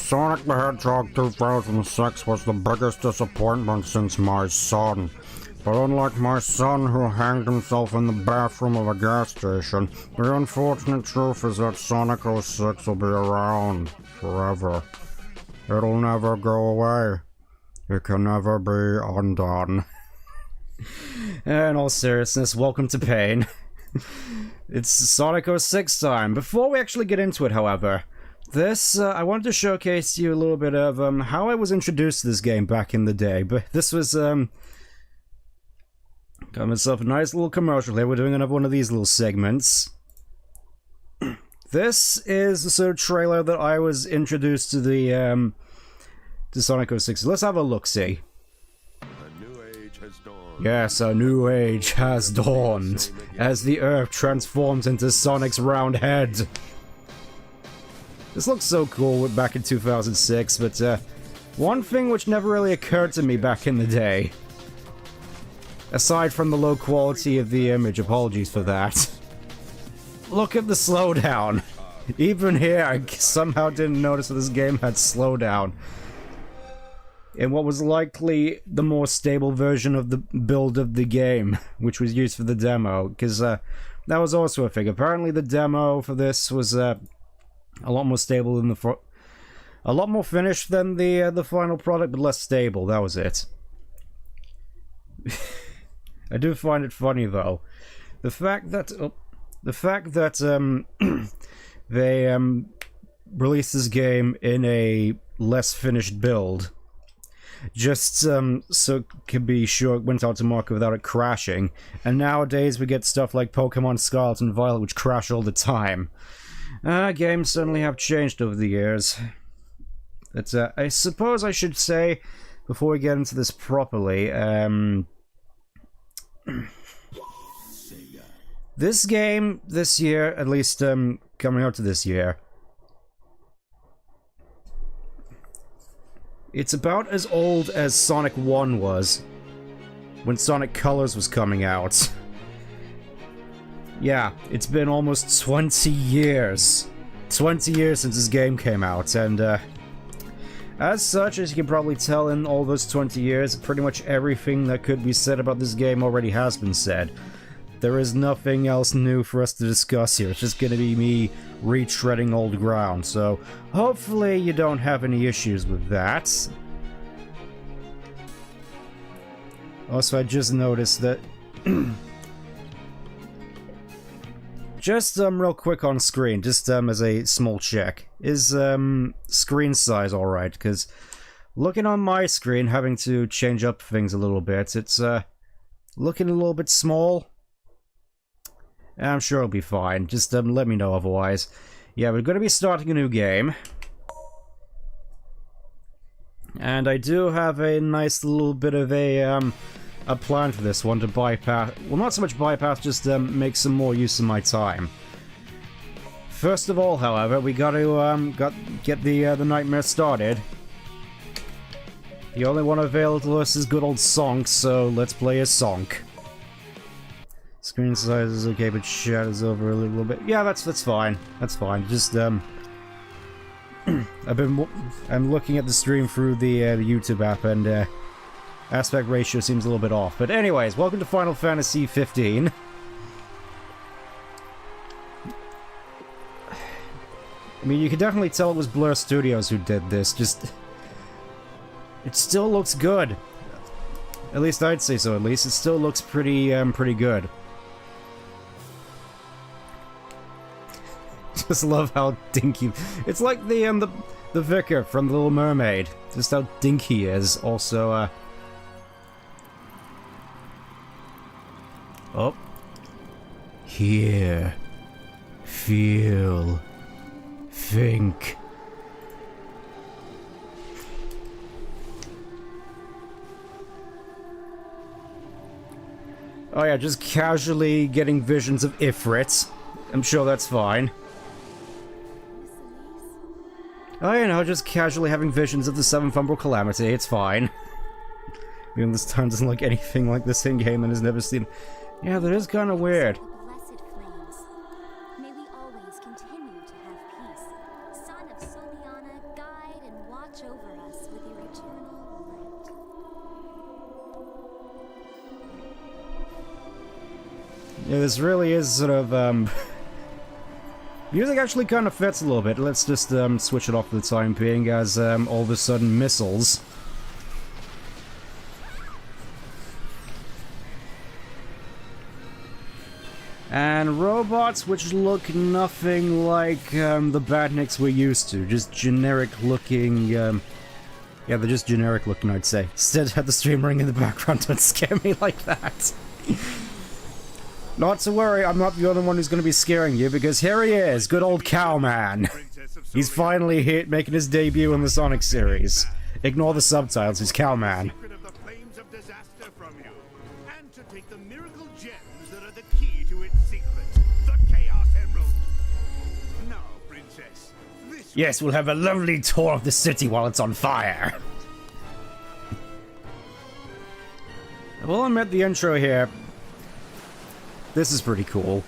Sonic the Hedgehog 2006 was the biggest disappointment since my son. But unlike my son who hanged himself in the bathroom of a gas station, the unfortunate truth is that Sonic 06 will be around forever. It'll never go away. It can never be undone. In all seriousness, welcome to pain. It's Sonic 06 time. Before we actually get into it, however, I wanted to showcase you a little bit of how I was introduced to this game back in the day. But this was got myself a nice little commercial here. We're doing another one of these little segments. This is the sort of trailer that I was introduced to the to Sonic 06. Let's have a look-see. Yes, a new age has dawned as the Earth transforms into Sonic's round head. This looks so cool back in 2006, but one thing which never really occurred to me back in the day, aside from the low quality of the image, apologies for that, look at the slowdown. Even here, I somehow didn't notice that this game had slowdown. In what was likely the more stable version of the build of the game, which was used for the demo, because that was also a thing. Apparently the demo for this was a lot more stable than a lot more finished than the final product, but less stable. That was it. I do find it funny though, the fact that they released this game in a less finished build, just so it could be sure it went out to market without it crashing. And nowadays we get stuff like Pokemon Scarlet and Violet, which crash all the time. Games certainly have changed over the years. But I suppose I should say, before we get into this properly, this game, this year, at least coming out to this year, it's about as old as Sonic 1 was, when Sonic Colors was coming out. Yeah, it's been almost 20 years. 20 years since this game came out, and as such, as you can probably tell, in all those 20 years, pretty much everything that could be said about this game already has been said. There is nothing else new for us to discuss here. It's just gonna be me retreading old ground, so hopefully you don't have any issues with that. Also, I just noticed that just real quick on screen, just as a small check, is screen size alright? Because looking on my screen, having to change up things a little bit, it's looking a little bit small. I'm sure it'll be fine. Just let me know otherwise. Yeah, we're going to be starting a new game. And I do have a nice little bit of a plan for this one to bypass... Well, not so much bypass, just make some more use of my time. First of all, however, we got to get the nightmare started. The only one available to us is good old Sonk, so let's play as Sonk. Screen size is okay, but shadows over a little bit. Yeah, that's fine. That's fine. Just I'm looking at the stream through the YouTube app, and aspect ratio seems a little bit off. But anyways, welcome to Final Fantasy 15. I mean, you can definitely tell it was Blur Studios who did this. Just it still looks good. At least I'd say so. At least it still looks pretty good. Just love how dinky. It's like the vicar from The Little Mermaid. Just how dinky he is. Also, oh. Hear. Feel. Think. Oh yeah, just casually getting visions of Ifrit. I'm sure that's fine. Oh, you know, just casually having visions of the Seventh Umbral Calamity, it's fine. Even this town doesn't look anything like this in-game and has never seen... Yeah, that is kind of weird. Blessed flames. May we always continue to have peace. Son of Soliana, guide and watch over us with your eternal light. Yeah, this really is sort of, music actually kind of fits a little bit. Let's just, switch it off for the time being as, all of a sudden missiles. And robots which look nothing like, the badniks we're used to. Just generic looking, yeah, they're just generic looking, I'd say. Instead, had the stream ring in the background, don't scare me like that. Not to worry, I'm not the only one who's going to be scaring you, because here he is, good old Cowman. He's finally here, making his debut in the Sonic series. Ignore the subtitles, he's Cowman. Yes, we'll have a lovely tour of the city while it's on fire. Well, I'm at the intro here. This is pretty cool.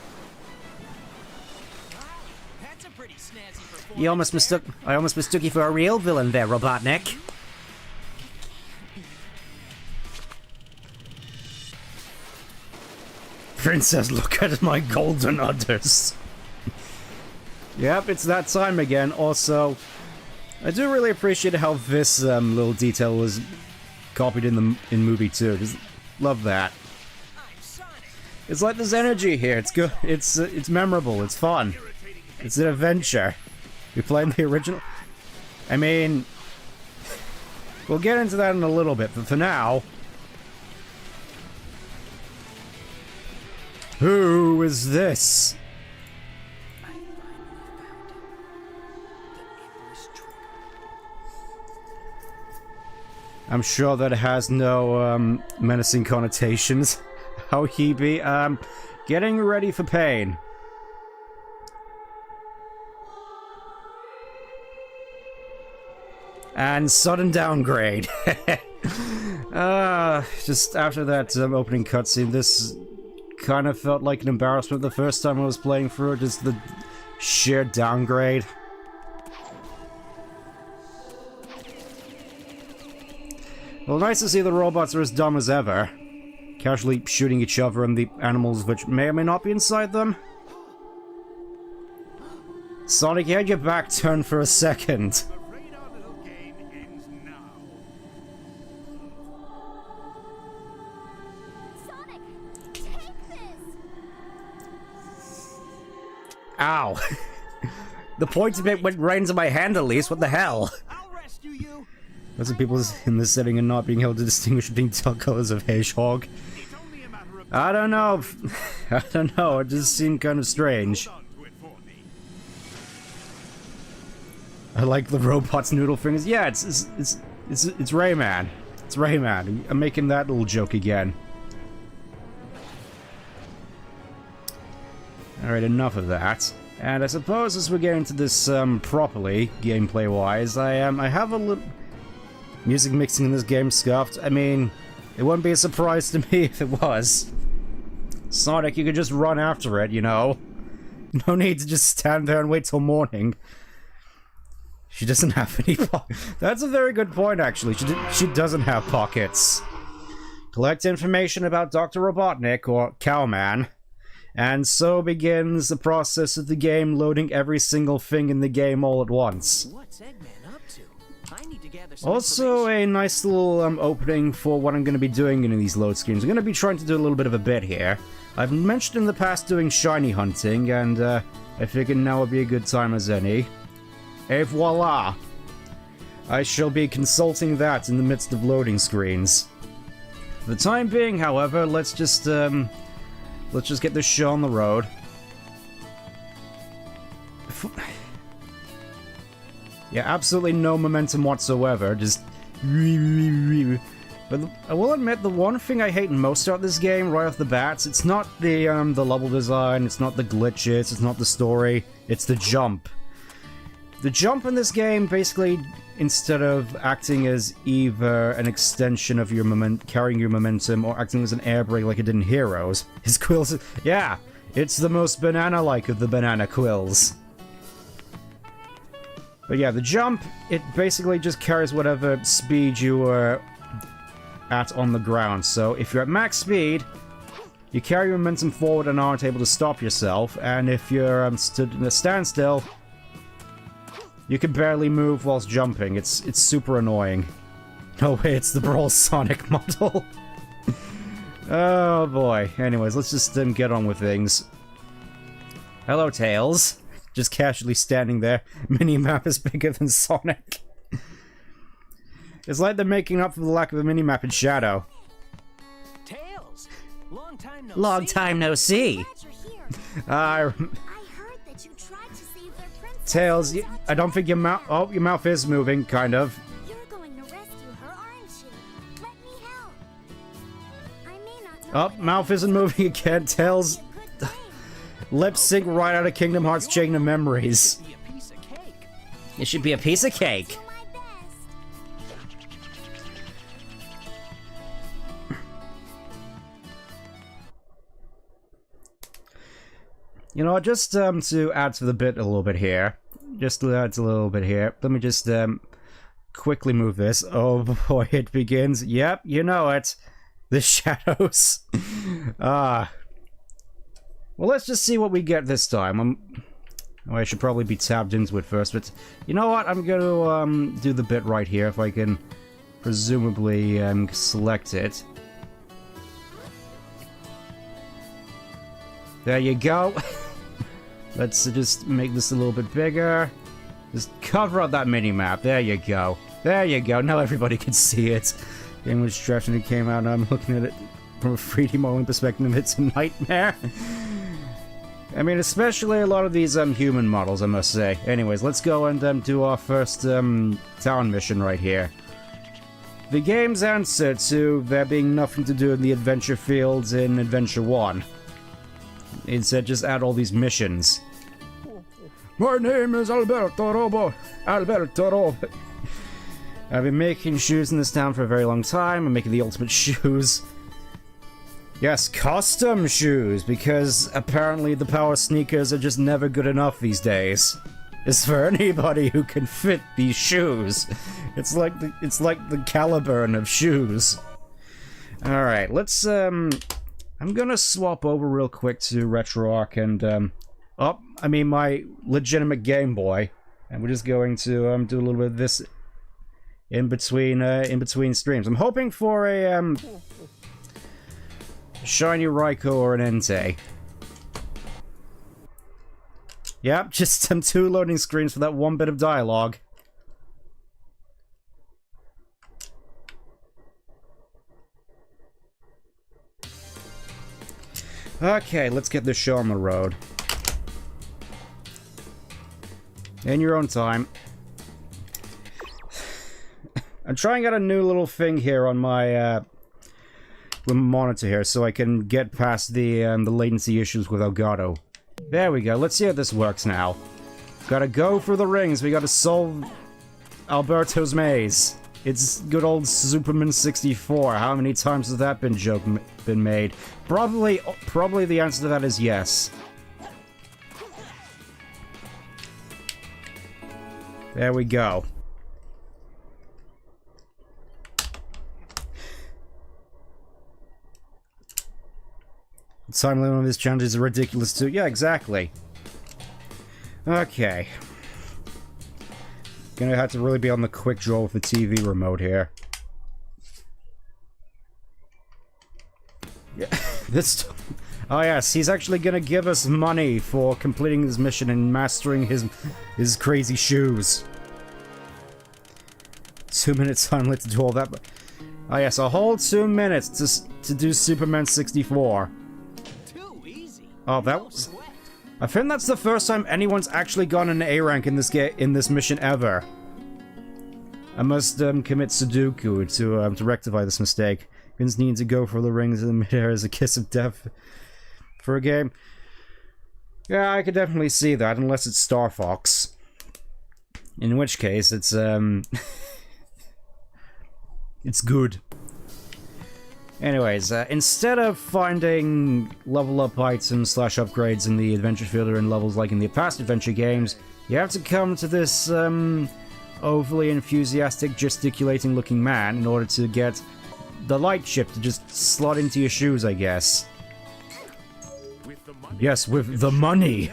You almost mistook. I almost mistook you for a real villain there, Robotnik. Princess, look at my golden udders. Yep, it's that time again. Also, I do really appreciate how this little detail was copied in movie too. Just love that. It's like there's energy here. It's good. It's memorable. It's fun. It's an adventure. We playing the original. I mean, we'll get into that in a little bit, but for now, who is this? I'm sure that it has no menacing connotations. How he be? Getting ready for pain. And sudden downgrade. Just after that opening cutscene, this kind of felt like an embarrassment the first time I was playing through it. Just the sheer downgrade. Well, nice to see the robots are as dumb as ever. Casually shooting each other and the animals which may or may not be inside them. Sonic, you had your back turned for a second. Sonic, take this! Ow. The point of it went right into my hand at least, what the hell? I'll rescue you. Lots of people in this setting are not being able to distinguish between colors of Hedgehog. I don't know. I don't know. It just seemed kind of strange. I like the robot's noodle fingers. Yeah, it's Rayman. It's Rayman. I'm making that little joke again. All right, enough of that. And I suppose as we get into this properly, gameplay-wise, I have a little. Music mixing in this game scuffed. I mean, it wouldn't be a surprise to me if it was. Sonic, you could just run after it, you know? No need to just stand there and wait till morning. She doesn't have any That's a very good point, actually. She doesn't have pockets. Collect information about Dr. Robotnik, or Cowman, and so begins the process of the game loading every single thing in the game all at once. What's Eggman up to? I need to gather some Also, a nice little opening for what I'm going to be doing in these load screens. I'm going to be trying to do a little bit of a bit here. I've mentioned in the past doing shiny hunting, and I figured now would be a good time as any. Et voila! I shall be consulting that in the midst of loading screens. For the time being, however, let's just get this show on the road. Yeah, absolutely no momentum whatsoever, just... But I will admit, the one thing I hate most about this game, right off the bat, it's not the level design, it's not the glitches, it's not the story, it's the jump. The jump in this game, basically, instead of acting as either an extension of your carrying your momentum, or acting as an air brake like it did in Heroes, his quills... Yeah, it's the most banana-like of the banana quills. But yeah, the jump, it basically just carries whatever speed you were at on the ground. So if you're at max speed, you carry your momentum forward and aren't able to stop yourself. And if you're stood in a standstill, you can barely move whilst jumping. It's super annoying. Oh wait, it's the Brawl Sonic model. Oh boy. Anyways, let's just get on with things. Hello, Tails. Just casually standing there. Minimap is bigger than Sonic. It's like they're making up for the lack of a minimap in Shadow. Tails! Long time no Long see. time no see. Glad you're here. I I heard that you tried to save their princess. Tails, I don't think your mouth... Oh, your mouth is moving, kind of. You're going to rescue her, aren't you? Let me help. I may not know Oh, what mouth isn't moving again. Tails, a good thing. lip sync right out of Kingdom Hearts Chain of Memories. Be a piece of cake. It should be a piece of cake. Do my best. You know what, just to add to the bit a little bit here. Just to add to a little bit here. Let me just quickly move this. Oh boy, it begins. Yep, you know it. The shadows. Well, let's just see what we get this time. I should probably be tabbed into it first, but you know what? I'm going to do the bit right here if I can presumably select it. There you go. Let's just make this a little bit bigger. Just cover up that mini-map. There you go. There you go. Now everybody can see it. The English trash and it came out and I'm looking at it from a 3D modeling perspective. It's a nightmare. I mean, especially a lot of these human models, I must say. Anyways, let's go and do our first town mission right here. The game's answer to there being nothing to do in the adventure fields in Adventure 1. Instead, just add all these missions. My name is Alberto Robo. Alberto Robo. I've been making shoes in this town for a very long time. I'm making the ultimate shoes. Yes, custom shoes, because apparently the power sneakers are just never good enough these days. It's for anybody who can fit these shoes. It's like the Caliburn of shoes. All right, let's I'm gonna swap over real quick to RetroArch and my legitimate Game Boy, and we're just going to do a little bit of this in between streams. I'm hoping for a shiny Raikou or an Entei. Yep, just some 2 loading screens for that one bit of dialogue. Okay, let's get this show on the road. In your own time. I'm trying out a new little thing here on my monitor here, so I can get past the latency issues with Elgato. There we go. Let's see how this works now. Gotta go through the rings. We gotta solve Alberto's maze. It's good old Superman 64. How many times has that been made? Probably the answer to that is yes. There we go. The time limit on this challenge is ridiculous too. Yeah, exactly. Okay. Gonna have to really be on the quick draw with the TV remote here. Yeah, this... Oh yes, he's actually gonna give us money for completing this mission and mastering his crazy shoes. 2 minutes time, let's do all that. Oh yes, a whole 2 minutes to do Superman 64. Too easy. Oh, that was... I think that's the first time anyone's actually gone an A rank in this mission ever. I must commit Sudoku to rectify this mistake. Pins need to go for the rings in midair as a kiss of death for a game. Yeah, I could definitely see that, unless it's Star Fox. In which case, it's it's good. Anyways, instead of finding level up items / upgrades in the adventure field or in levels like in the past adventure games, you have to come to this overly enthusiastic, gesticulating looking man in order to get the light chip to just slot into your shoes, I guess. Yes, with the money!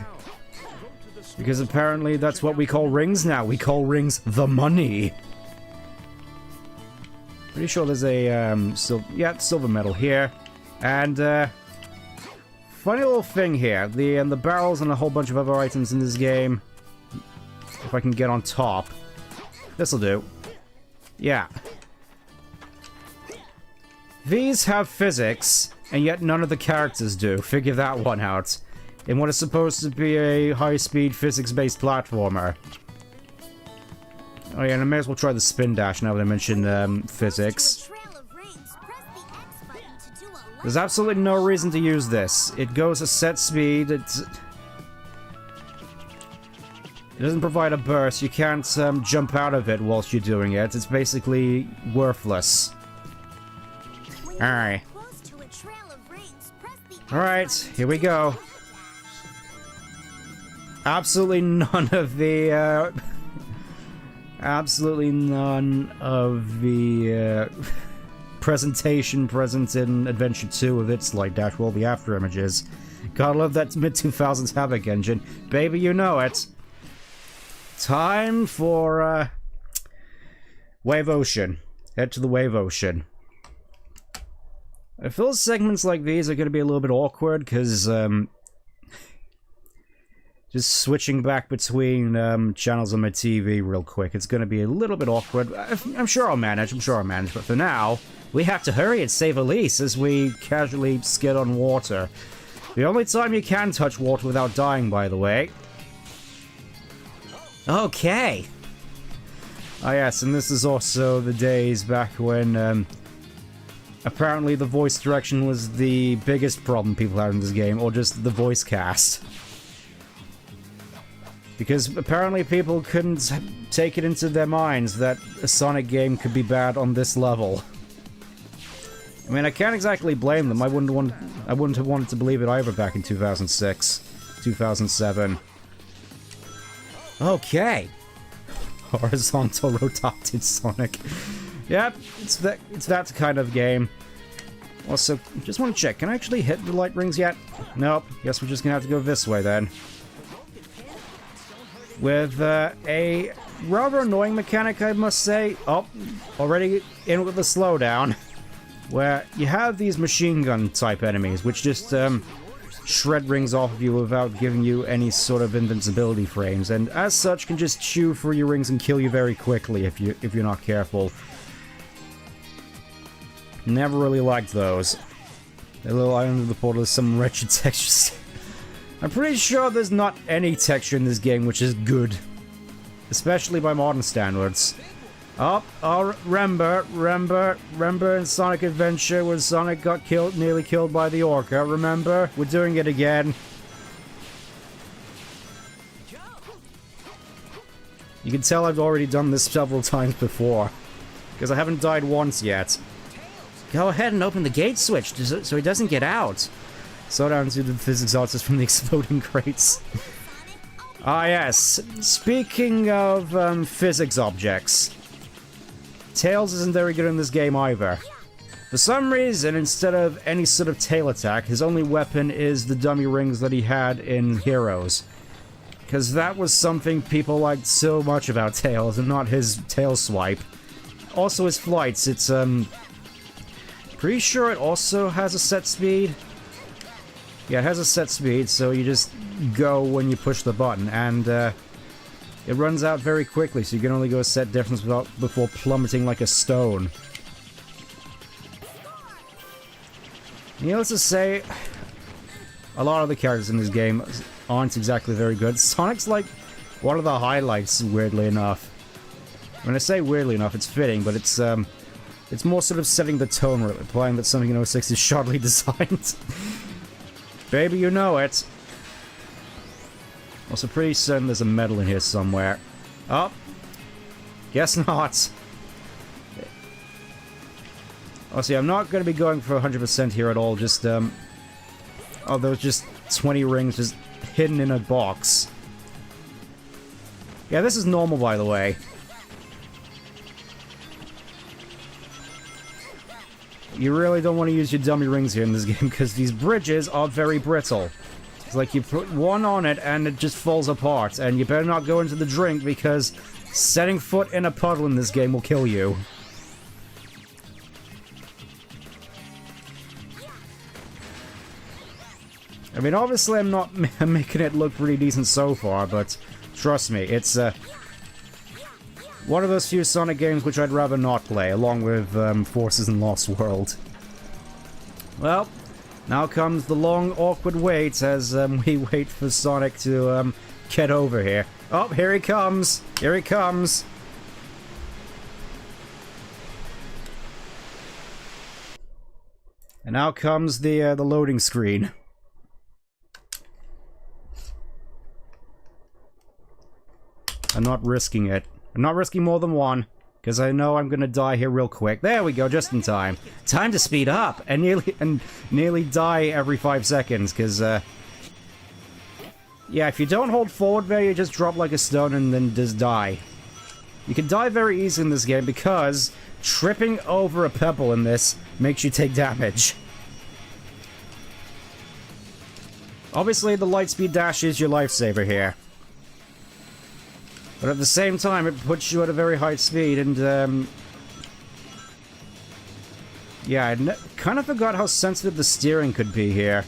Because apparently that's what we call rings now. We call rings the money. Pretty sure there's a, silver medal here. And, funny little thing here. The barrels and a whole bunch of other items in this game. If I can get on top. This'll do. Yeah. These have physics, and yet none of the characters do. Figure that one out. In what is supposed to be a high-speed, physics-based platformer. Oh yeah, and I may as well try the spin dash now that I mentioned physics. There's absolutely no reason to use this. It goes a set speed, it doesn't provide a burst, you can't jump out of it whilst you're doing it. It's basically worthless. Alright. Alright, here we go. Absolutely none of the, absolutely none of the, presentation present in Adventure 2 of its light dash will be after images. Gotta love that mid-2000s Havoc engine. Baby, you know it. Time for, Wave Ocean. Head to the Wave Ocean. I feel segments like these are gonna be a little bit awkward, because, just switching back between channels on my TV real quick. It's going to be a little bit awkward. I'm sure I'll manage, but for now, we have to hurry and save Elise as we casually skid on water. The only time you can touch water without dying, by the way. Okay. Oh yes, and this is also the days back when apparently the voice direction was the biggest problem people had in this game, or just the voice cast. Because apparently people couldn't take it into their minds that a Sonic game could be bad on this level. I mean, I can't exactly blame them. I wouldn't have wanted to believe it either back in 2006, 2007. Okay. Horizontal rotated Sonic. Yep, it's that kind of game. Also, just want to check, can I actually hit the light rings yet? Nope, guess we're just gonna have to go this way then. With a rather annoying mechanic, I must say. Oh, already in with the slowdown. Where you have these machine gun type enemies, which just shred rings off of you without giving you any sort of invincibility frames, and as such can just chew through your rings and kill you very quickly if you're not careful. Never really liked those. A little island of the portal is some wretched textures. I'm pretty sure there's not any texture in this game which is good. Especially by modern standards. Oh, remember in Sonic Adventure when Sonic got nearly killed by the Orca, remember? We're doing it again. You can tell I've already done this several times before. Because I haven't died once yet. Go ahead and open the gate switch so he doesn't get out. So down to the physics artist from the exploding crates. Ah yes, speaking of physics objects, Tails isn't very good in this game either. For some reason, instead of any sort of tail attack, his only weapon is the dummy rings that he had in Heroes. Because that was something people liked so much about Tails, and not his tail swipe. Also his flights, it's pretty sure it also has a set speed. Yeah, it has a set speed, so you just go when you push the button, and it runs out very quickly, so you can only go a set distance before plummeting like a stone. Needless to say, a lot of the characters in this game aren't exactly very good. Sonic's like one of the highlights, weirdly enough. When I say weirdly enough, it's fitting, but it's more sort of setting the tone, implying that Sonic in 06 is shoddily designed. Baby, you know it. Also, pretty certain there's a medal in here somewhere. Oh. Guess not. Also, I'm not going to be going for 100% here at all, just, oh, there's just 20 rings just hidden in a box. Yeah, this is normal, by the way. You really don't want to use your dummy rings here in this game, because these bridges are very brittle. It's like you put one on it and it just falls apart, and you better not go into the drink, because setting foot in a puddle in this game will kill you. I mean, obviously I'm not making it look pretty decent so far, but trust me, it's one of those few Sonic games which I'd rather not play, along with Forces and Lost World. Well, now comes the long, awkward wait as we wait for Sonic to get over here. Oh, here he comes! Here he comes! And now comes the loading screen. I'm not risking it. I'm not risking more than one, because I know I'm gonna die here real quick. There we go, just in time. Time to speed up and nearly die every 5 seconds, because yeah, if you don't hold forward there, you just drop like a stone and then just die. You can die very easily in this game because tripping over a pebble in this makes you take damage. Obviously, the lightspeed dash is your lifesaver here. But at the same time, it puts you at a very high speed, and, yeah, I kind of forgot how sensitive the steering could be here.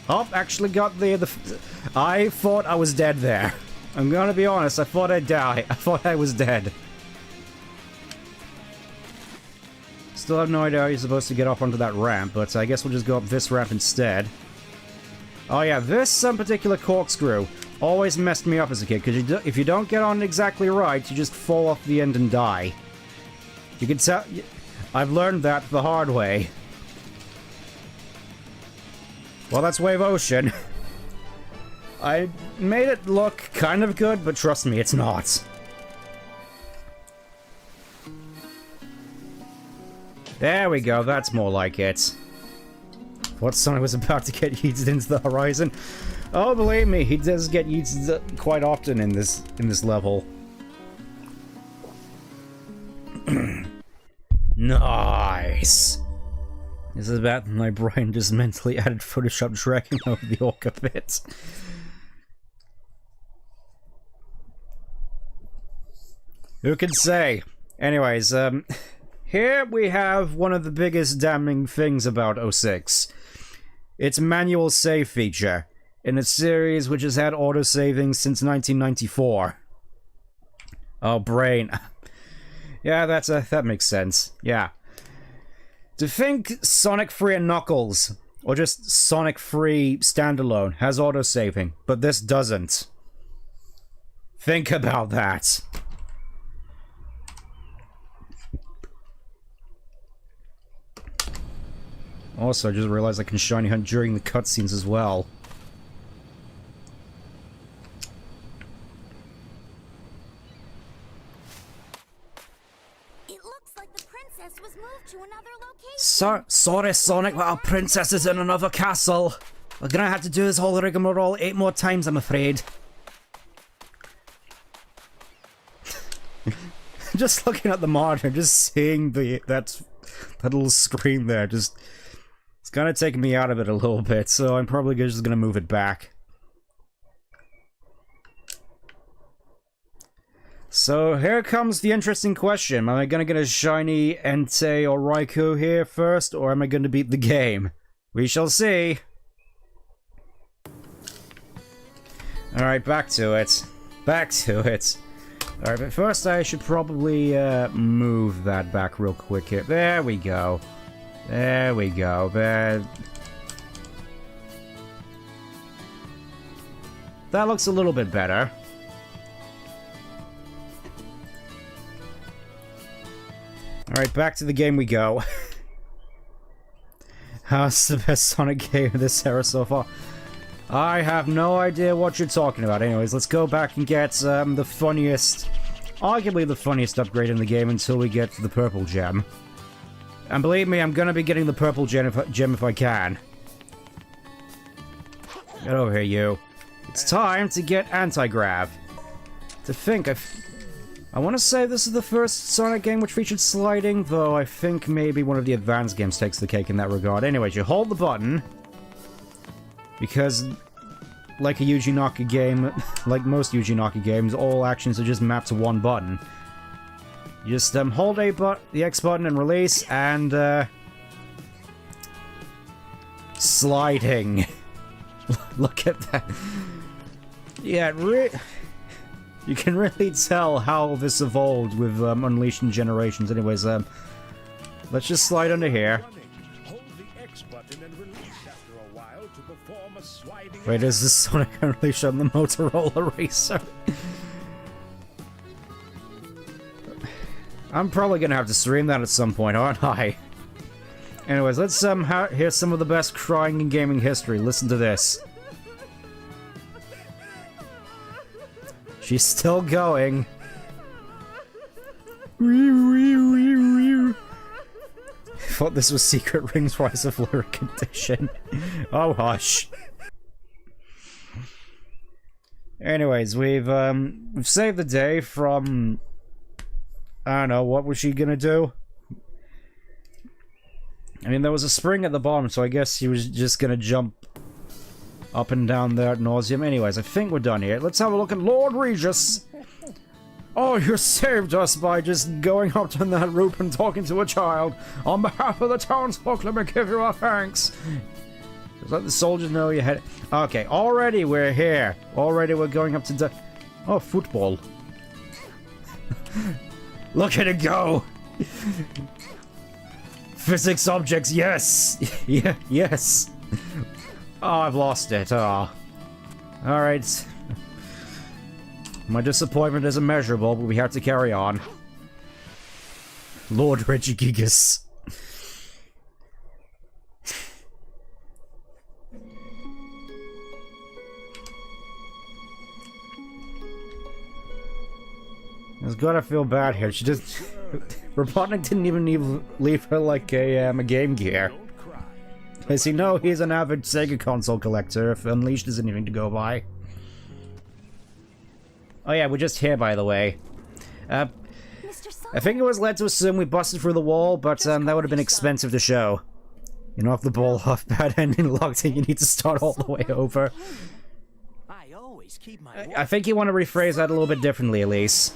Oh, actually got I thought I was dead there. I'm gonna be honest, I thought I'd die. I thought I was dead. Still have no idea how you're supposed to get up onto that ramp, but I guess we'll just go up this ramp instead. Oh yeah, this particular corkscrew always messed me up as a kid, because if you don't get on exactly right, you just fall off the end and die. You can tell... I've learned that the hard way. Well, that's Wave Ocean. I made it look kind of good, but trust me, it's not. There we go, that's more like it. What Sonic was about to get yeeted into the horizon. Oh, believe me, he does get yeeted quite often in this level. Nice! This is bad my brain just mentally added Photoshop dragging over the orca bit. Who can say? Anyways, here we have one of the biggest damning things about 06. Its manual save feature, in a series which has had autosaving since 1994. Oh, brain. Yeah, that makes sense. Yeah. To think Sonic 3 and Knuckles, or just Sonic 3 standalone, has autosaving, but this doesn't. Think about that. Also, I just realized I can shiny hunt during the cutscenes as well. It looks like the princess was moved to another location. Sorry, Sonic, but our princess is in another castle. We're gonna have to do this whole rigmarole 8 more times, I'm afraid. Just looking at the monitor, just seeing that little screen there, just... It's kind of taking me out of it a little bit, so I'm probably just gonna move it back. So here comes the interesting question. Am I gonna get a shiny Entei or Raikou here first, or am I gonna beat the game? We shall see. Alright, back to it. Back to it. Alright, but first I should probably move that back real quick here. There we go. There we go. There. That looks a little bit better. Alright, back to the game we go. How's the best Sonic game of this era so far? I have no idea what you're talking about. Anyways, let's go back and get the funniest... Arguably the funniest upgrade in the game until we get to the purple gem. And believe me, I'm gonna be getting the purple gem if I can. Get over here, you. It's time to get anti-grav. To think, I want to say this is the first Sonic game which featured sliding, though I think maybe one of the advanced games takes the cake in that regard. Anyways, you hold the button, because like a Yuji Naka game, like most Yuji Naka games, all actions are just mapped to one button. You just hold the X button and release, and sliding. Look at that. Yeah, you can really tell how this evolved with Unleashing Generations. Anyways, let's just slide under here. Wait, is this Sonic Unleashed on the Motorola Racer? I'm probably gonna have to stream that at some point, aren't I? Anyways, let's hear some of the best crying in gaming history. Listen to this. She's still going. Thought this was Secret Rings Rise of Lyric Edition. Oh, hush. Anyways, we've saved the day from... I don't know, what was she gonna do? I mean, there was a spring at the bottom, so I guess she was just gonna jump up and down there ad nauseum. Anyways, I think we're done here. Let's have a look at Lord Regis! Oh, you saved us by just going up to that roof and talking to a child. On behalf of the townsfolk, let me give you our thanks. Just let the soldiers know you had... Okay, already we're here. Already we're going up to... Oh, football. Look at it go! Physics objects, yes! Yeah, yes! Oh, I've lost it. Oh. Alright. My disappointment is immeasurable, but we have to carry on. Lord Regigigas. It's gotta feel bad here. She just... Robotnik didn't even leave her like a Game Gear. As you know, he's an avid SEGA console collector, if Unleashed isn't anything to go by. Oh yeah, we're just here, by the way. I think it was led to assume we busted through the wall, but that would have been expensive to show. You knock the ball off, bad ending locked in, you need to start all the way over. I think you want to rephrase that a little bit differently, Elise.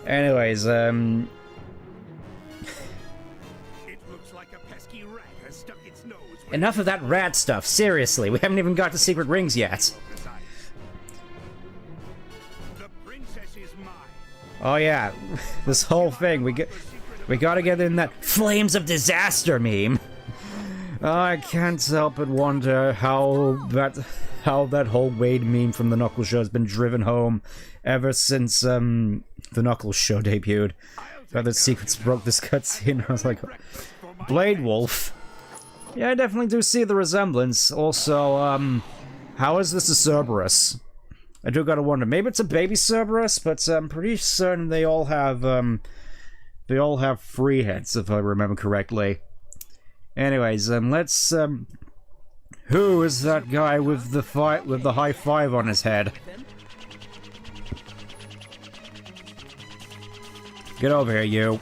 Anyways, enough of that rat stuff, seriously. We haven't even got to Secret Rings yet. Oh yeah, this whole thing, we gotta get in that Flames of Disaster meme. I can't help but wonder how that whole Wade meme from the Knuckles show has been driven home ever since the Knuckles show debuted. About the secrets broke this cutscene. I was like, Blade Wolf. Yeah, I definitely do see the resemblance. Also, how is this a Cerberus? I do gotta wonder. Maybe it's a baby Cerberus, but I'm pretty certain they all have 3 heads, if I remember correctly. Anyways, let's who is that guy with the high five on his head? Get over here, you.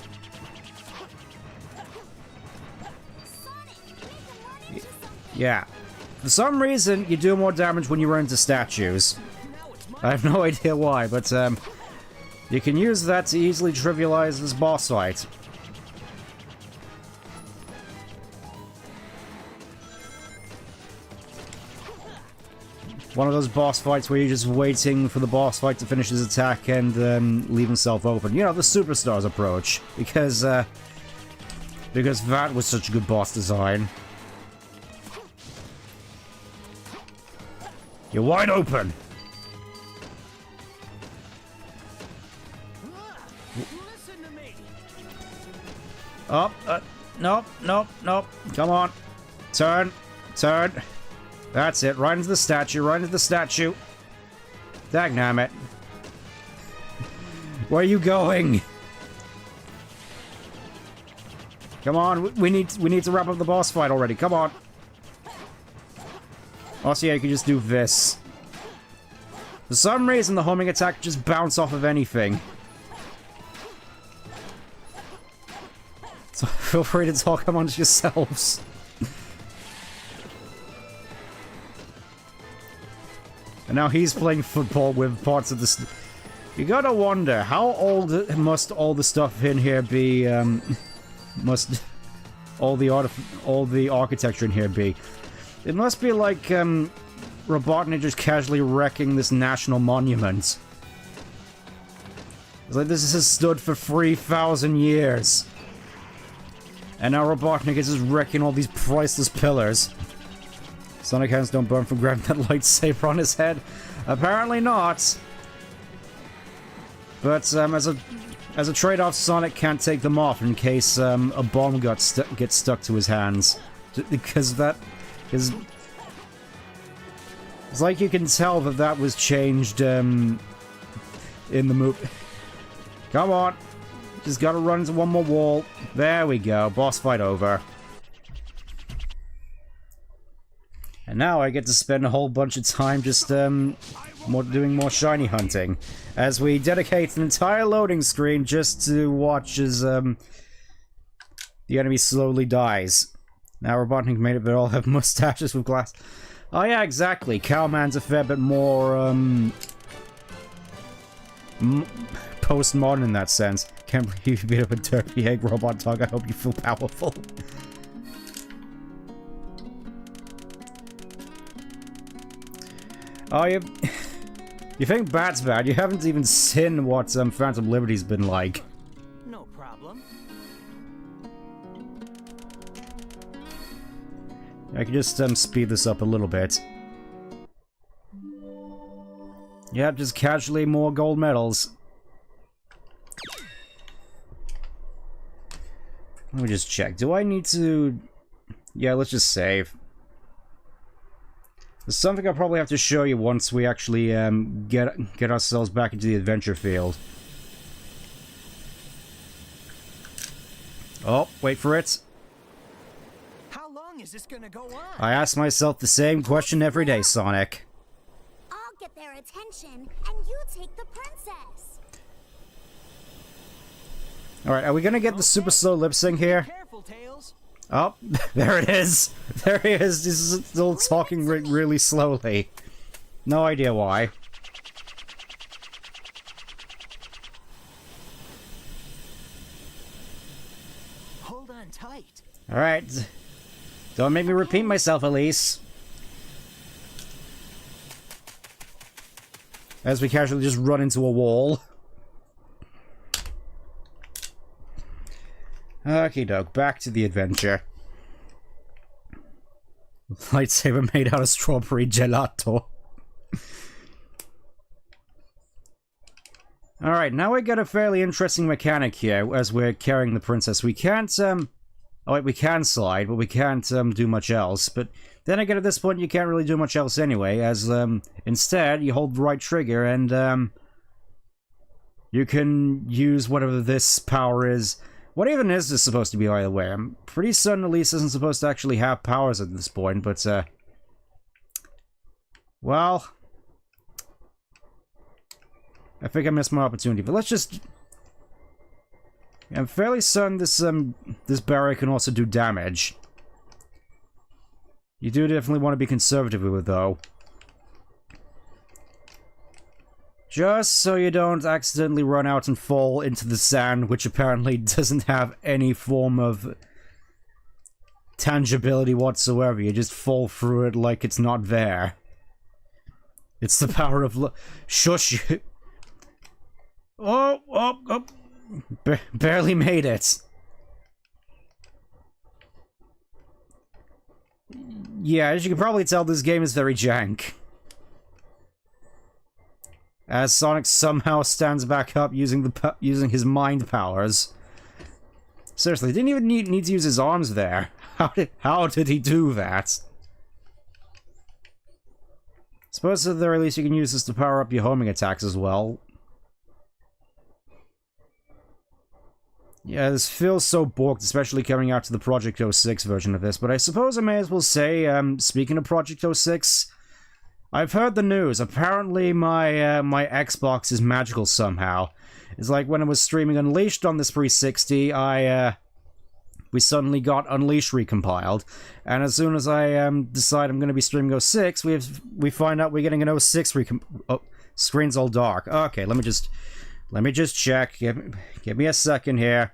Yeah. For some reason, you do more damage when you run into statues. I have no idea why, but you can use that to easily trivialize this boss fight. One of those boss fights where you're just waiting for the boss fight to finish his attack and leave himself open. You know, the Superstars approach. Because that was such a good boss design. You're wide open! Oh, nope, nope, nope. Come on. Turn. Turn. That's it. Right into the statue. Right into the statue. Dagnammit. Where are you going? Come on, we need to wrap up the boss fight already. Come on. Also, yeah, you can just do this. For some reason, the homing attack just bounce off of anything. So feel free to talk amongst yourselves. And now he's playing football with parts of this. You gotta wonder, how old must all the stuff in here be, must all the architecture in here be? It must be like, Robotnik just casually wrecking this national monument. It's like this has stood for 3,000 years. And now Robotnik is just wrecking all these priceless pillars. Sonic hands don't burn from grabbing that lightsaber on his head. Apparently not. But as a trade-off, Sonic can't take them off in case a bomb gets stuck to his hands. Because it's like you can tell that was changed in the movie. Come on. Just gotta run into one more wall. There we go. Boss fight over. And now I get to spend a whole bunch of time just doing more shiny hunting. As we dedicate an entire loading screen just to watch as the enemy slowly dies. Now Robotnik made it, they all have mustaches with glass. Oh yeah, exactly. Cowman's a fair bit more postmodern in that sense. Can't believe you beat up a derpy egg robot dog. I hope you feel powerful. Oh, you think Bat's bad? You haven't even seen what Phantom Liberty's been like. No problem. I can just speed this up a little bit. Yep, just casually more gold medals. Let me just check. Do I need to... Yeah, let's just save. There's something I'll probably have to show you once we actually get ourselves back into the adventure field. Oh, wait for it. How long is this gonna go on? I ask myself the same question every day, Sonic. I'll get their attention, and you take the princess. Alright, are we gonna get the super slow lip sync here? Careful, Tails. Oh, there it is. There he is. He's still talking really slowly. No idea why. Hold on tight. Alright. Don't make me repeat myself, Elise. As we casually just run into a wall. Okie doke, back to the adventure. Lightsaber made out of strawberry gelato. Alright, now we got a fairly interesting mechanic here as we're carrying the princess. We can't, oh wait, we can slide, but we can't, do much else. But then again, at this point, you can't really do much else anyway, as, instead, you hold the right trigger and, you can use whatever this power is. What even is this supposed to be, by the way? I'm pretty certain Elise isn't supposed to actually have powers at this point, but, well... I think I missed my opportunity, but let's just... I'm fairly certain this barrier can also do damage. You do definitely want to be conservative with it, though. Just so you don't accidentally run out and fall into the sand, which apparently doesn't have any form of tangibility whatsoever. You just fall through it like it's not there. It's the power of shush! Oh! Barely made it. Yeah, as you can probably tell, this game is very jank. As Sonic somehow stands back up using his mind powers. Seriously, didn't even need to use his arms there. How did he do that? Suppose at the very least you can use this to power up your homing attacks as well. Yeah, this feels so borked, especially coming out to the Project 06 version of this, but I suppose I may as well say, speaking of Project 06, I've heard the news. Apparently my my Xbox is magical somehow. It's like when I was streaming Unleashed on this 360, we suddenly got Unleashed recompiled, and as soon as I decide I'm going to be streaming 06, we find out we're getting an 06 oh, screen's all dark. Okay, let me just check. Give me a second here.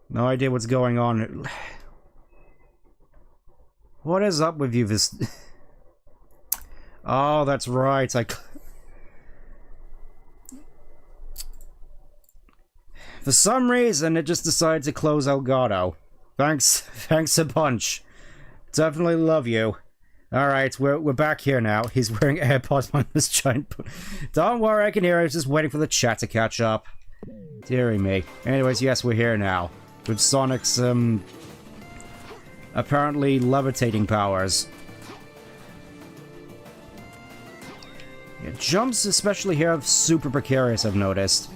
No idea what's going on. What is up with you this... Oh, that's right. For some reason, it just decided to close Elgato. Thanks a bunch. Definitely love you. Alright, we're back here now. He's wearing AirPods on this giant... Don't worry, I can hear it. I was just waiting for the chat to catch up. Deary me. Anyways, yes, we're here now. With Sonic's, apparently levitating powers. Yeah, jumps, especially here, are super precarious, I've noticed.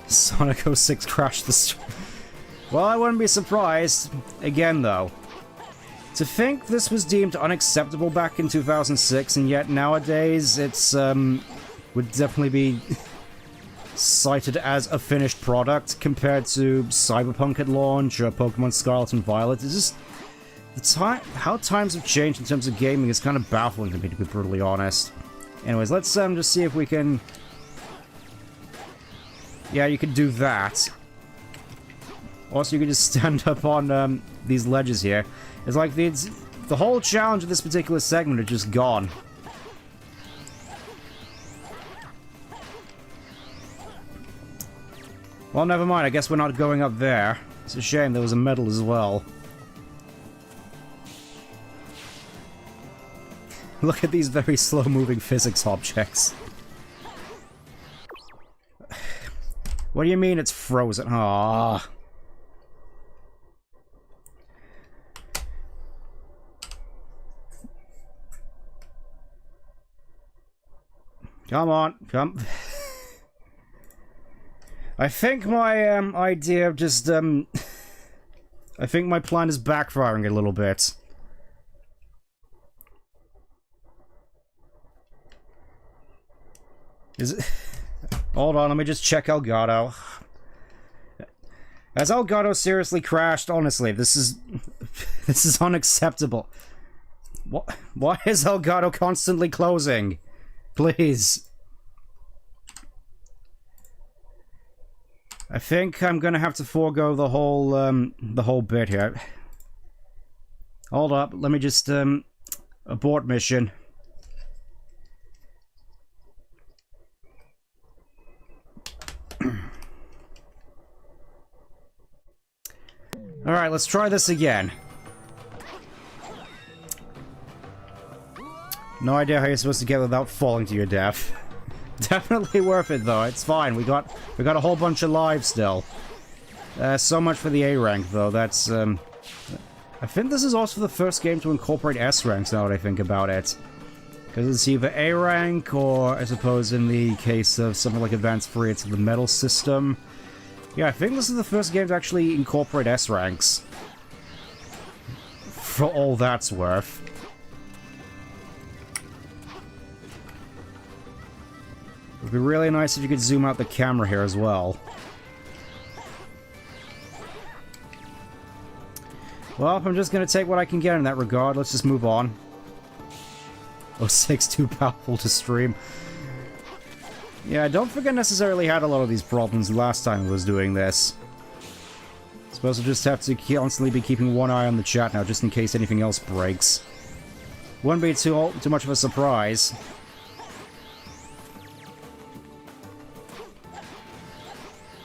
Sonic 06 crashed the Well, I wouldn't be surprised. Again, though. To think this was deemed unacceptable back in 2006, and yet nowadays it's, would definitely be cited as a finished product compared to Cyberpunk at launch or Pokemon Scarlet and Violet. It's just... how times have changed in terms of gaming is kind of baffling to me, to be brutally honest. Anyways, let's just see if we can... Yeah, you can do that. Also, you can just stand up on these ledges here. It's like the whole challenge of this particular segment is just gone. Well, never mind. I guess we're not going up there. It's a shame there was a medal as well. Look at these very slow-moving physics objects. What do you mean it's frozen? Ah. Come on, come. I think my idea of just I think my plan is backfiring a little bit. Is it? Hold on, let me just check Elgato. Has Elgato seriously crashed? Honestly, this is unacceptable. Why is Elgato constantly closing? Please. I think I'm gonna have to forego the whole bit here. Hold up, let me just abort mission. Alright, let's try this again. No idea how you're supposed to get without falling to your death. Definitely worth it though, it's fine. We got a whole bunch of lives still. So much for the A rank though, that's I think this is also the first game to incorporate S ranks now that I think about it. Because it's either A rank or, I suppose in the case of something like Advanced 3, it's the medal system. Yeah, I think this is the first game to actually incorporate S ranks. For all that's worth. It would be really nice if you could zoom out the camera here as well. Well, I'm just going to take what I can get in that regard. Let's just move on. 06 too powerful to stream. Yeah, I don't think I necessarily had a lot of these problems last time I was doing this. Suppose I'll just have to constantly be keeping one eye on the chat now, just in case anything else breaks. Wouldn't be too much of a surprise.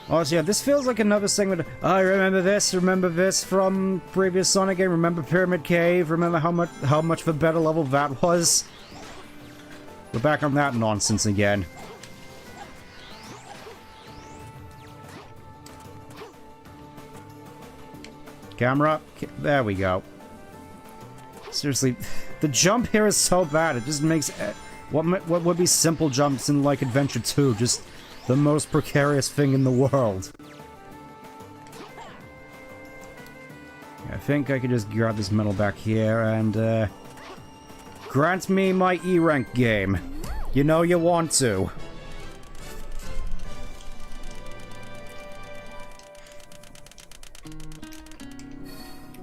Oh, so yeah, this feels like another segment. I remember this from previous Sonic game. Remember Pyramid Cave? Remember how much of a better level that was? We're back on that nonsense again. Camera. There we go. Seriously, the jump here is so bad. It just makes what would be simple jumps in like Adventure 2 just the most precarious thing in the world. I think I could just grab this medal back here and grant me my E rank game. You know you want to.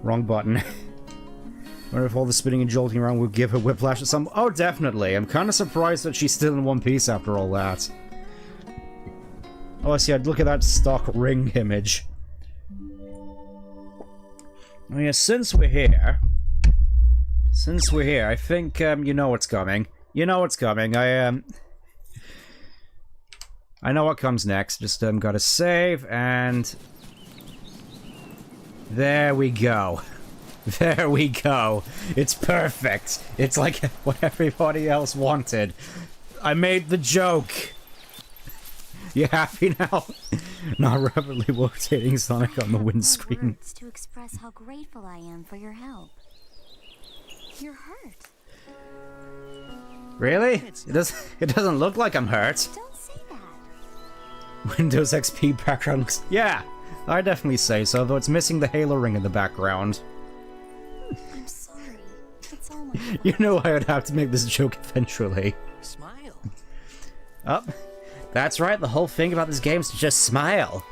Wrong button. Wonder if all the spinning and jolting around would give her whiplash or something. Oh, definitely. I'm kind of surprised that she's still in one piece after all that. Oh, I see. I'd look at that stock ring image. Oh, yeah, since we're here, I think, you know what's coming. You know what's coming. I know what comes next. Just, gotta save, and... there we go. There we go. It's perfect. It's like what everybody else wanted. I made the joke. You happy now? Not rapidly rotating Sonic on the windscreen. Words to express how grateful I am for your help. You're hurt. Really? It doesn't look like I'm hurt. Don't say that. Windows XP background looks... yeah, I definitely say so, though it's missing the Halo ring in the background. I'm sorry. It's all my fault. You know I would have to make this joke eventually. Smile. Oh, that's right, the whole thing about this game is to just smile.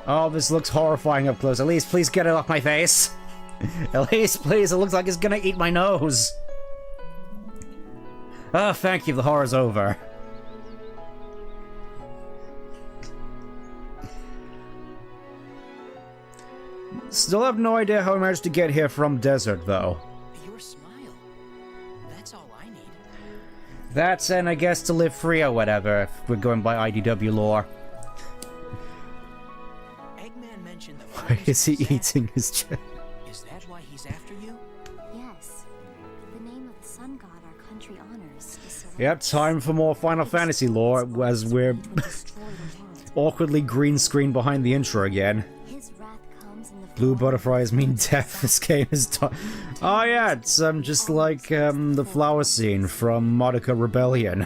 Oh, this looks horrifying up close. Elise, please get it off my face. Elise, please, it looks like it's gonna eat my nose. Oh, thank you, the horror's over. Still have no idea how I managed to get here from desert, though. Your smile. That's all I need. That's, and I guess to live free or whatever, if we're going by IDW lore. Eggman mentioned the Why is he eating his chest? Is that why he's after you? Yes. The name of the sun god our country honors is Yep, time for more Final Fantasy lore, as we're awkwardly green screen behind the intro again. His wrath comes in the Blue butterflies mean death. This game is done. Oh yeah, it's just like the flower scene from Modica Rebellion.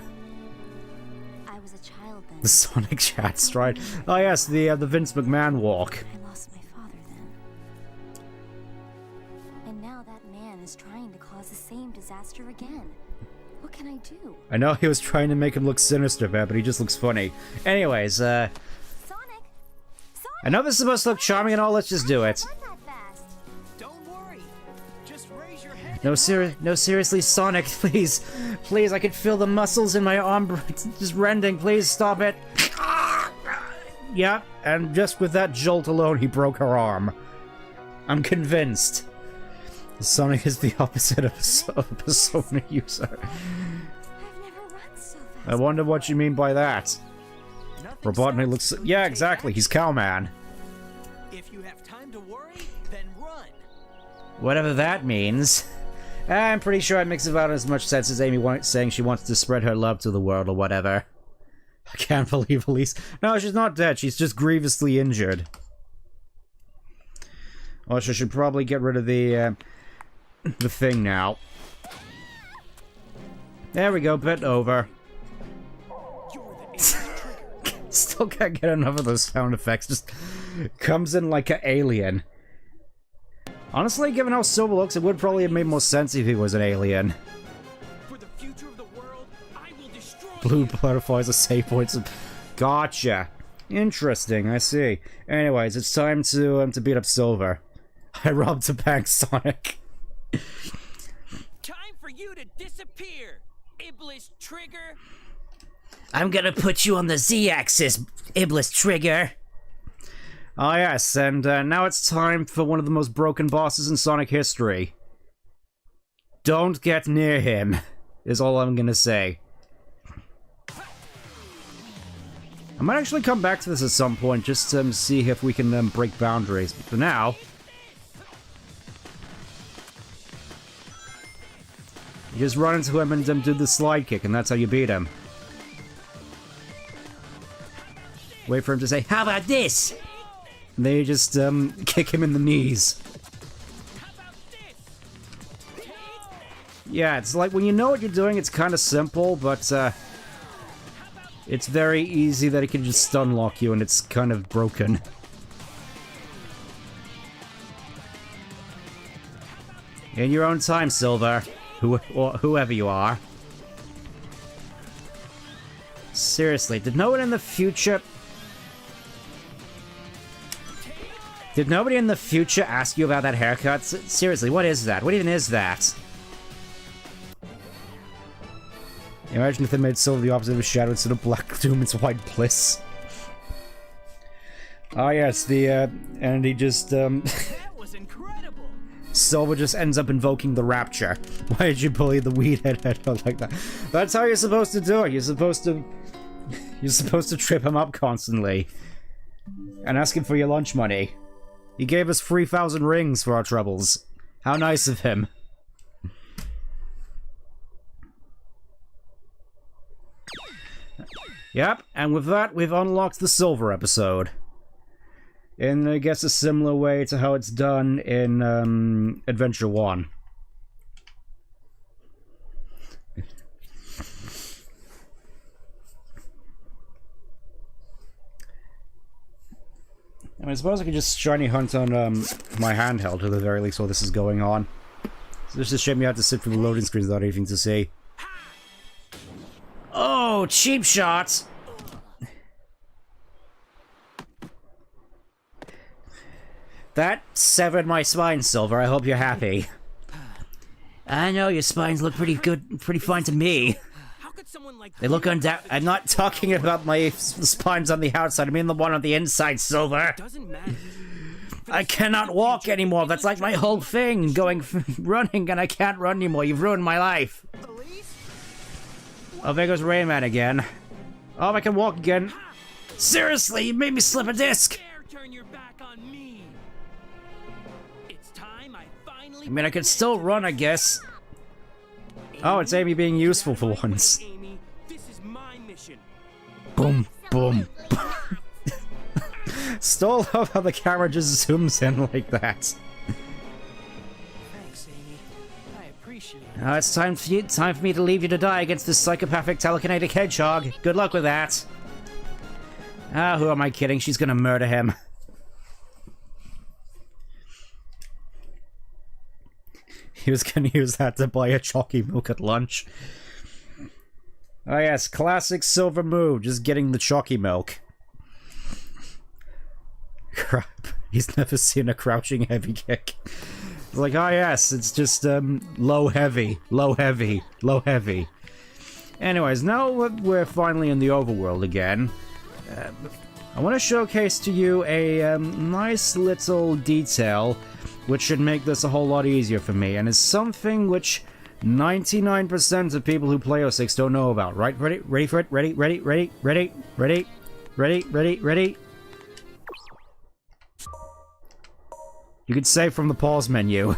I was a child then. The Sonic chat stride. Oh yes, the Vince McMahon walk. I lost my father then. And now that man is trying to cause the same disaster again. What can I do? I know he was trying to make him look sinister there, but he just looks funny. Anyways, Sonic! I know this is supposed to look charming and all, let's just do it. Run that fast. Don't worry. Just raise your head. No, seriously, Sonic, please. Please, I can feel the muscles in my arm just rending. Please, stop it. Yeah, and just with that jolt alone, he broke her arm. I'm convinced. Sonic is the opposite of a Persona user. I've never run so fast. I wonder what you mean by that. Nothing Robotnik stops looks... you from yeah, taking exactly, he's action. Cowman. If you have time to worry, then run. Whatever that means. I'm pretty sure it makes about as much sense as Amy saying she wants to spread her love to the world or whatever. I can't believe Elise... No, she's not dead, she's just grievously injured. Also, I should probably get rid of the thing now. There we go, bit over. You're the ace trigger. Still can't get enough of those sound effects, just comes in like an alien. Honestly, given how Silver looks, it would probably have made more sense if he was an alien. For the future of the world, I will destroy Blue butterflies are save points. Gotcha. Interesting, I see. Anyways, it's time to beat up Silver. I robbed a bank, Sonic. Time for you to disappear, Iblis Trigger. I'm gonna put you on the Z-axis, Iblis Trigger. Ah yes, and now it's time for one of the most broken bosses in Sonic history. Don't get near him, is all I'm gonna say. I might actually come back to this at some point, just to see if we can break boundaries, but for now... you just run into him and do the slide kick, and that's how you beat him. Wait for him to say, "How about this?" And then you just kick him in the knees. How Yeah, it's like when you know what you're doing, it's kind of simple, but it's very easy that it can just stun lock you, and it's kind of broken. In your own time, Silver. Or whoever you are. Seriously, did no one in the future... Did nobody in the future ask you about that haircut? Seriously, what is that? What even is that? Imagine if they made Silver the opposite of a shadow instead of black doom, it's white bliss. Oh yes, and he just, That was incredible. Silver just ends up invoking the Rapture. Why did you bully the weedhead like that? That's how you're supposed to do it. You're supposed to trip him up constantly. And ask him for your lunch money. He gave us 3,000 rings for our troubles. How nice of him. Yep, and with that, we've unlocked the Silver episode. In, I guess, a similar way to how it's done in, Adventure 1. I suppose I could just shiny hunt on, my handheld at the very least while this is going on. It's just a shame you have to sit through the loading screens without anything to see. Oh, cheap shots! That severed my spine, Silver. I hope you're happy. I know, your spines look pretty good, pretty fine to me. How could someone like They look I'm not talking about my spines on the outside, I mean the one on the inside, Silver. Doesn't matter. I cannot walk anymore, that's like my whole thing, running, and I can't run anymore. You've ruined my life. Oh, there goes Rayman again. Oh, I can walk again. Seriously, you made me slip a disc. Dare turn your back on me. It's time I finally. I mean, I could still run, I guess. Oh, it's Amy being useful for once. Amy, this is my mission. Boom, boom. Still love how the camera just zooms in like that. Thanks, Amy. I appreciate it. Now it's time for me to leave you to die against this psychopathic telekinetic hedgehog. Good luck with that. Ah, who am I kidding? She's gonna murder him. He was gonna use that to buy a chalky milk at lunch. Oh yes, classic Silver move, just getting the chalky milk. Crap, he's never seen a crouching heavy kick. It's like, oh yes, it's just, low heavy, low heavy, low heavy. Anyways, now we're finally in the overworld again. I want to showcase to you a nice little detail which should make this a whole lot easier for me, and is something which 99% of people who play 06 don't know about. Right? Ready for it? Ready? You could save from the pause menu.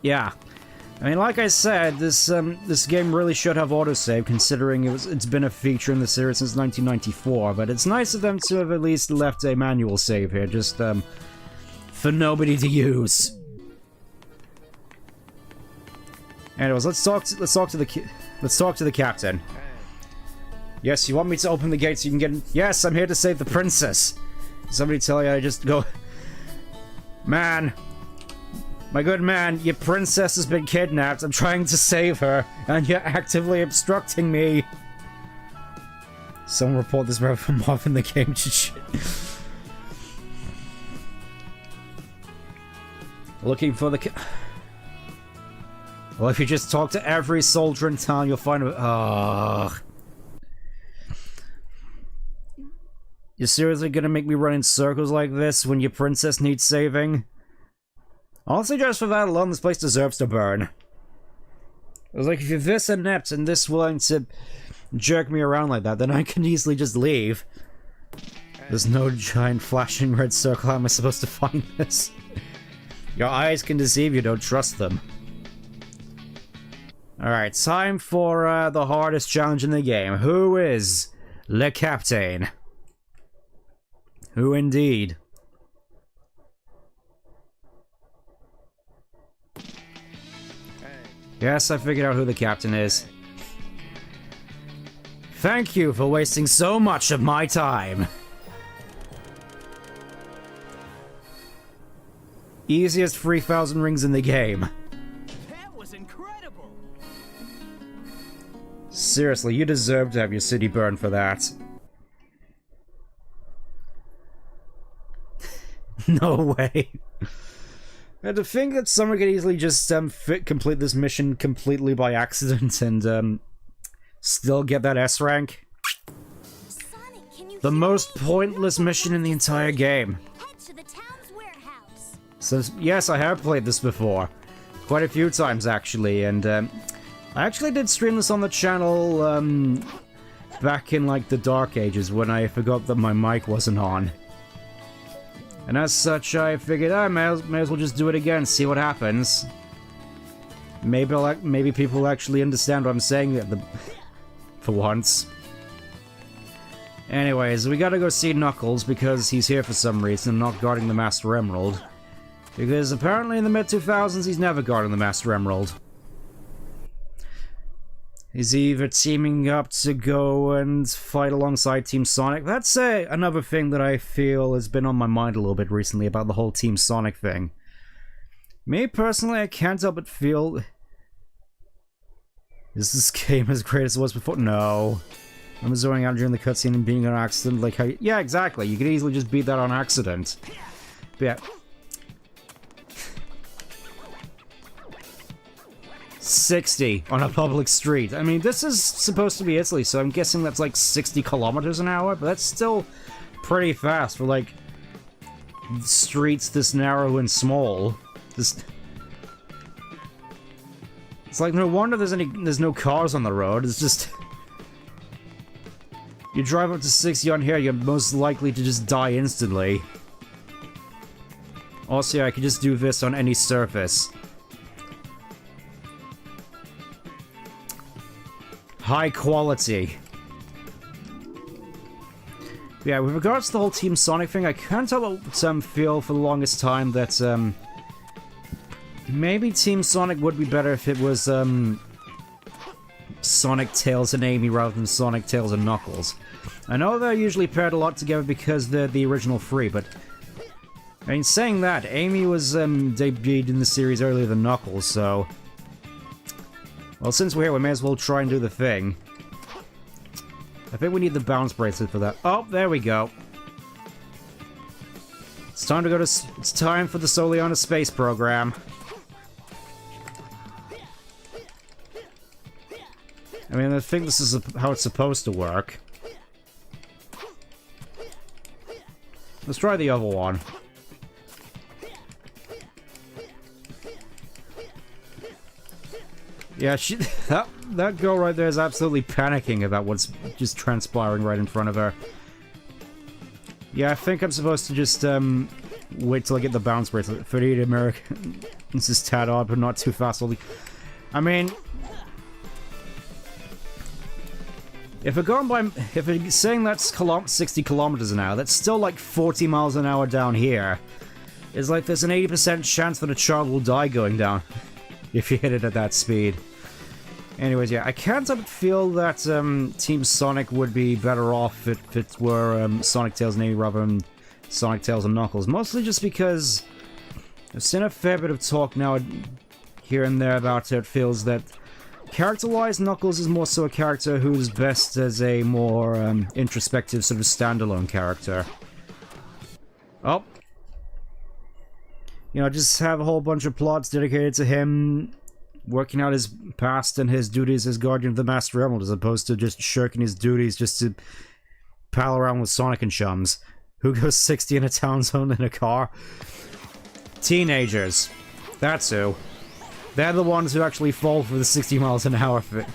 Yeah. I mean, like I said, this game really should have autosave, considering it's been a feature in the series since 1994, but it's nice of them to have at least left a manual save here, just, for nobody to use. Anyways, let's talk to the captain. Yes, you want me to open the gate so you can get in? Yes, I'm here to save the princess. Somebody tell you I just go... Man. My good man, your princess has been kidnapped. I'm trying to save her, and you're actively obstructing me. Someone report this brother from off in the game. Looking for the... Well, if you just talk to every soldier in town, you'll find... Ugh. You're seriously gonna make me run in circles like this when your princess needs saving? Honestly, just for that alone, this place deserves to burn. It was like, if you're this inept and this willing to jerk me around like that, then I can easily just leave. There's no giant flashing red circle. How am I supposed to find this? Your eyes can deceive you, don't trust them. Alright, time for the hardest challenge in the game. Who is Le Captain? Who indeed? Yes, I figured out who the captain is. Thank you for wasting so much of my time. Easiest 3,000 rings in the game. That was incredible. Seriously, you deserve to have your city burned for that. No way. And to think that someone could easily just complete this mission completely by accident and still get that S rank. Sonic, can you The hear most me? pointless mission in the entire game. Head to the town's warehouse. So yes, I have played this before. Quite a few times actually, and I actually did stream this on the channel back in like the dark ages when I forgot that my mic wasn't on. And as such, I figured I may as well just do it again, see what happens. Maybe people actually understand what I'm saying for once. Anyways, we gotta go see Knuckles because he's here for some reason, not guarding the Master Emerald. Because apparently in the mid-2000s he's never guarding the Master Emerald. He's either teaming up to go and fight alongside Team Sonic. That's another thing that I feel has been on my mind a little bit recently about the whole Team Sonic thing. Me personally, I can't help but feel... Is this game as great as it was before? No. I'm zoning out during the cutscene and being an accident like how... Yeah, exactly. You could easily just beat that on accident. But yeah... 60 on a public street. I mean, this is supposed to be Italy, so I'm guessing that's like 60 kilometers an hour, but that's still pretty fast for like streets this narrow and small. Just... It's like no wonder there's no cars on the road. It's just you drive up to 60 on here, you're most likely to just die instantly. Also, yeah, I could just do this on any surface. High quality. Yeah, with regards to the whole Team Sonic thing, I can't help but feel for the longest time that maybe Team Sonic would be better if it was Sonic, Tails, and Amy rather than Sonic, Tails, and Knuckles. I know they're usually paired a lot together because they're the original three, but I mean, saying that, Amy was debuted in the series earlier than Knuckles, so... Well, since we're here, we may as well try and do the thing. I think we need the bounce bracelet for that. Oh, there we go. It's time to go to... It's time for the Soliana space program. I mean, I think this is how it's supposed to work. Let's try the other one. Yeah, that girl right there is absolutely panicking about what's just transpiring right in front of her. Yeah, I think I'm supposed to just wait till I get the bounce bracelet. 38 American. This is tad odd, but not too fast. I mean, if it's saying that's 60 kilometers an hour, that's still like 40 miles an hour down here. It's like there's an 80% chance that a child will die going down if you hit it at that speed. Anyways, yeah, I can't help but feel that Team Sonic would be better off if it were Sonic, Tails, and Amy rather than Sonic, Tails, and Knuckles. Mostly just because I've seen a fair bit of talk now here and there about it feels that character-wise, Knuckles is more so a character who's best as a more introspective sort of standalone character. Oh. You know, just have a whole bunch of plots dedicated to him working out his past and his duties as Guardian of the Master Emerald, as opposed to just shirking his duties just to pal around with Sonic and chums. Who goes 60 in a town zone in a car? Teenagers. That's who. They're the ones who actually fall for the 60 miles an hour fit.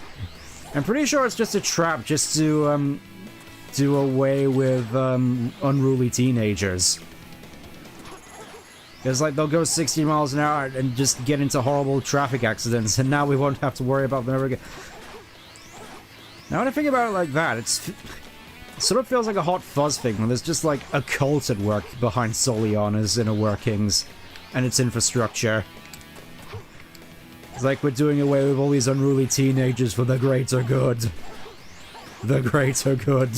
I'm pretty sure it's just a trap just to do away with unruly teenagers. It's like they'll go 60 miles an hour and just get into horrible traffic accidents, and now we won't have to worry about them ever again. Now when I think about it like that, it sort of feels like a Hot Fuzz thing, when there's just like a cult at work behind Soliana's inner workings and its infrastructure. It's like we're doing away with all these unruly teenagers for the greater good. The greater good.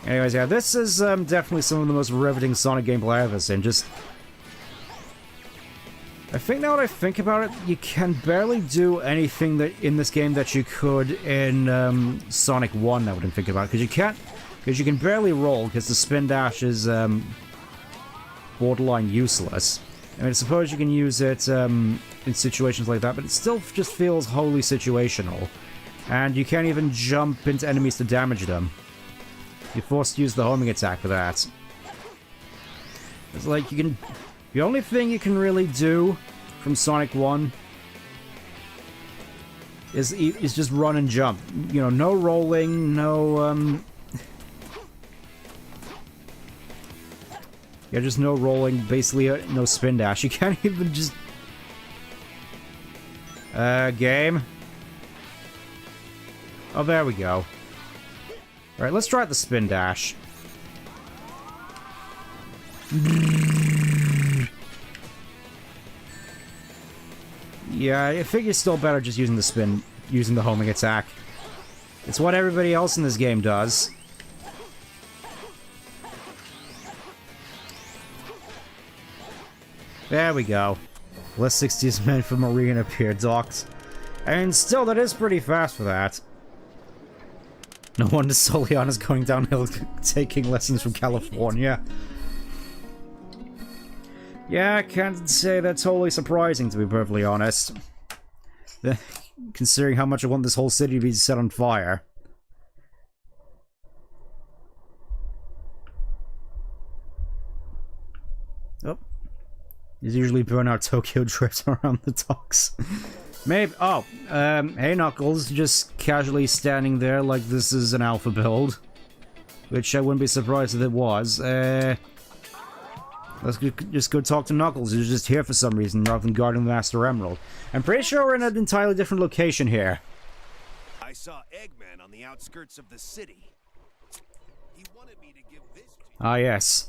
Anyways, yeah, this is definitely some of the most riveting Sonic gameplay I've ever seen. Just... I think now that I think about it, you can barely do anything that in this game that you could in Sonic 1, now that I'm thinking about it. Because you can't... Because you can barely roll, because the spin dash is borderline useless. I mean, I suppose you can use it in situations like that, but it still just feels wholly situational. And you can't even jump into enemies to damage them. You're forced to use the homing attack for that. It's like you can... The only thing you can really do from Sonic 1 is just run and jump. You know, no rolling, no... Yeah, just no rolling, basically no spin dash. You can't even just... game? Oh, there we go. Alright, let's try the spin dash. Yeah, I figure it's still better just using the homing attack. It's what everybody else in this game does. There we go. Less 60s men from Marine appear docked. And still, that is pretty fast for that. No wonder Solion is going downhill taking lessons from California. Yeah, I can't say that's totally surprising, to be perfectly honest. Considering how much I want this whole city to be set on fire. Oh. There's usually burnout Tokyo trips around the docks. Maybe. Oh, hey Knuckles, just casually standing there like this is an alpha build. Which I wouldn't be surprised if it was. Let's just go talk to Knuckles, who's just here for some reason, rather than guarding the Master Emerald. I'm pretty sure we're in an entirely different location here. I saw Eggman on the outskirts of the city. He wanted me to give this to you. Ah, yes.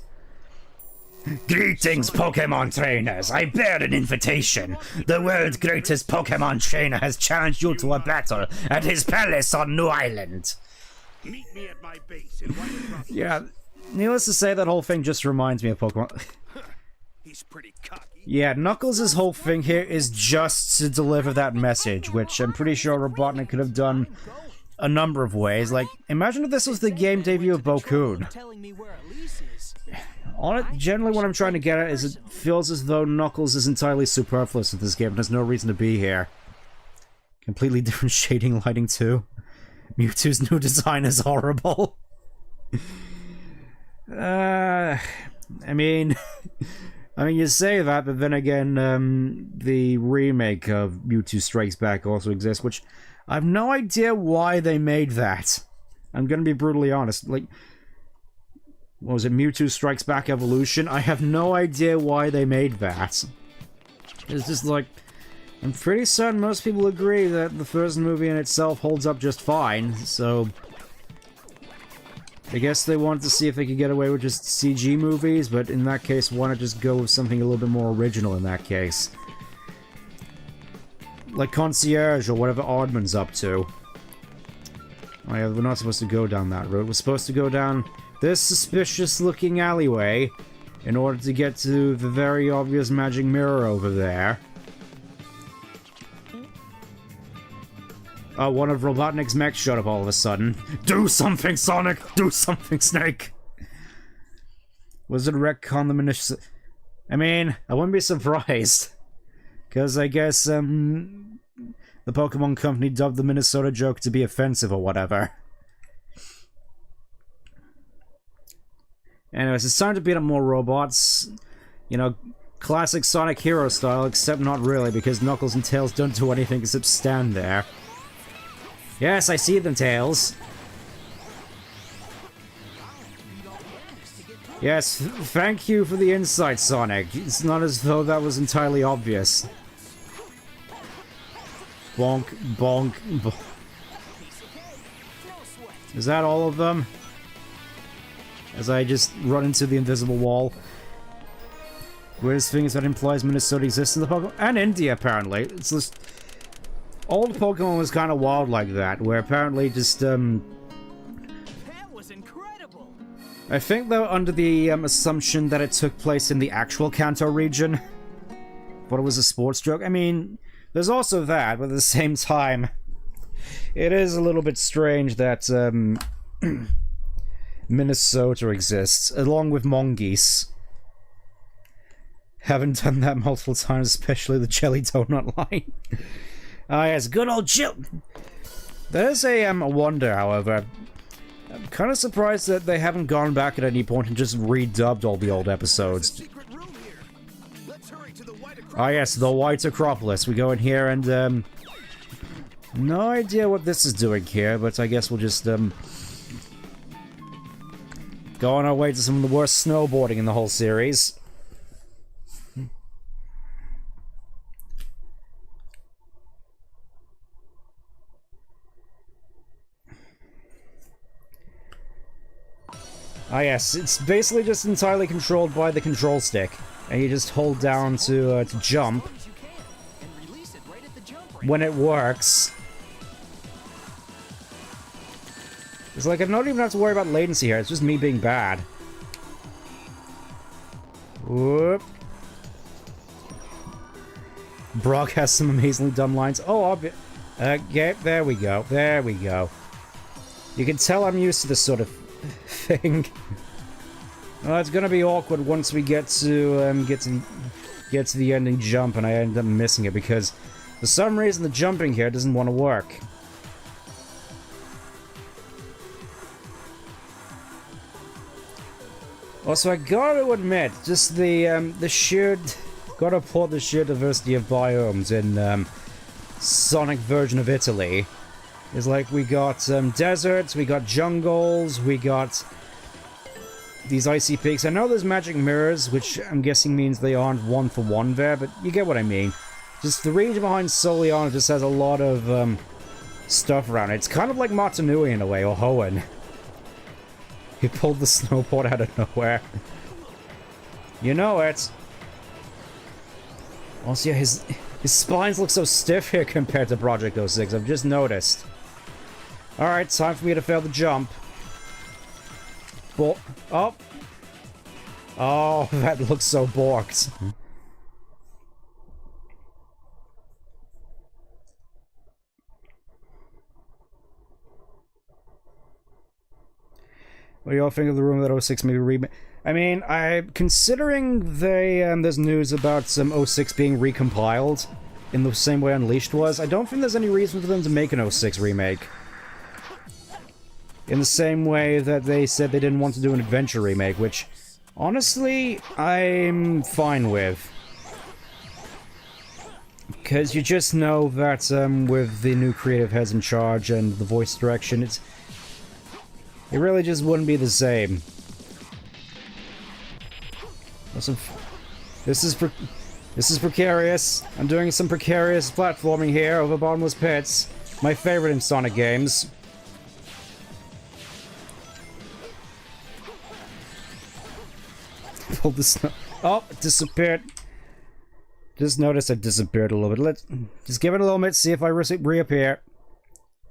Greetings, Pokemon trainers! I bear an invitation. The world's greatest Pokemon trainer has challenged you to a battle at his palace on New Island. Meet me at my base in White Ruffles. Yeah, needless to say, that whole thing just reminds me of Pokemon. He's pretty cocky. Yeah, Knuckles' whole thing here is just to deliver that message, which I'm pretty sure Robotnik could have done a number of ways. Like, imagine if this was the game debut of Bokoon. Generally, what I'm trying to get at is it feels as though Knuckles is entirely superfluous in this game and has no reason to be here. Completely different shading lighting, too. Mewtwo's new design is horrible. I mean, you say that, but then again, the remake of Mewtwo Strikes Back also exists, which I have no idea why they made that. I'm gonna be brutally honest. Like, what was it, Mewtwo Strikes Back Evolution? I have no idea why they made that. It's just like, I'm pretty certain most people agree that the first movie in itself holds up just fine, so I guess they wanted to see if they could get away with just CG movies, but in that case, why not just go with something a little bit more original in that case? Like Concierge or whatever Oddman's up to. Oh yeah, we're not supposed to go down that road. We're supposed to go down this suspicious-looking alleyway in order to get to the very obvious magic mirror over there. Oh, one of Robotnik's mechs showed up all of a sudden. Do something, Sonic! Do something, Snake! Was it retcon the Minnesota? I mean, I wouldn't be surprised. Because I guess, the Pokemon Company dubbed the Minnesota joke to be offensive or whatever. Anyways, it's time to beat up more robots. You know, classic Sonic Hero style, except not really, because Knuckles and Tails don't do anything except stand there. Yes, I see them, Tails. Yes, thank you for the insight, Sonic. It's not as though that was entirely obvious. Bonk, bonk, bonk. Is that all of them? as I just run into the invisible wall. Weirdest thing is that implies Minnesota exists in the Pokemon... And India, apparently. It's just... Old Pokemon was kind of wild like that, where apparently just, That was incredible. I think, though, under the assumption that it took place in the actual Kanto region. But it was a sports joke. I mean, there's also that, but at the same time, it is a little bit strange that Minnesota exists, along with Mongoose. Haven't done that multiple times, especially the Jelly Donut line. Ah, yes, good old Jill. There's a wonder, however. I'm kind of surprised that they haven't gone back at any point and just redubbed all the old episodes. Secret room here. Let's hurry to the White Acropolis. Ah, yes, the White Acropolis. We go in here and, no idea what this is doing here, but I guess we'll just, go on our way to some of the worst snowboarding in the whole series. Ah yes, it's basically just entirely controlled by the control stick. And you just hold down to jump. When it works. It's like I don't even have to worry about latency here, it's just me being bad. Whoop. Brock has some amazingly dumb lines. Oh, okay, there we go, there we go. You can tell I'm used to this sort of thing. Well, it's gonna be awkward once we get to the ending jump and I end up missing it because for some reason the jumping here doesn't want to work. Also, I gotta admit, just the sheer gotta applaud the sheer diversity of biomes in Sonic version of Italy. It's like we got deserts, we got jungles, we got these icy peaks. I know there's magic mirrors, which I'm guessing means they aren't one-for-one there, but you get what I mean. Just the region behind Soliana just has a lot of stuff around it. It's kind of like Matanui in a way, or Hoenn. He pulled the snowboard out of nowhere. You know it. Also, yeah, his spines look so stiff here compared to Project 06, I've just noticed. Alright, time for me to fail the jump. Oh! Oh, that looks so borked. What do y'all think of the rumor that 06 may be remade? I mean, considering there's news about some 06 being recompiled in the same way Unleashed was, I don't think there's any reason for them to make an 06 remake. In the same way that they said they didn't want to do an Adventure remake, which, honestly, I'm fine with. Because you just know that with the new creative heads in charge and the voice direction, it really just wouldn't be the same. Also, this is precarious. I'm doing some precarious platforming here over bottomless pits. My favorite in Sonic games. Pull the snow. Oh, it disappeared. Just noticed it disappeared a little bit. Let's just give it a little bit, see if I reappear.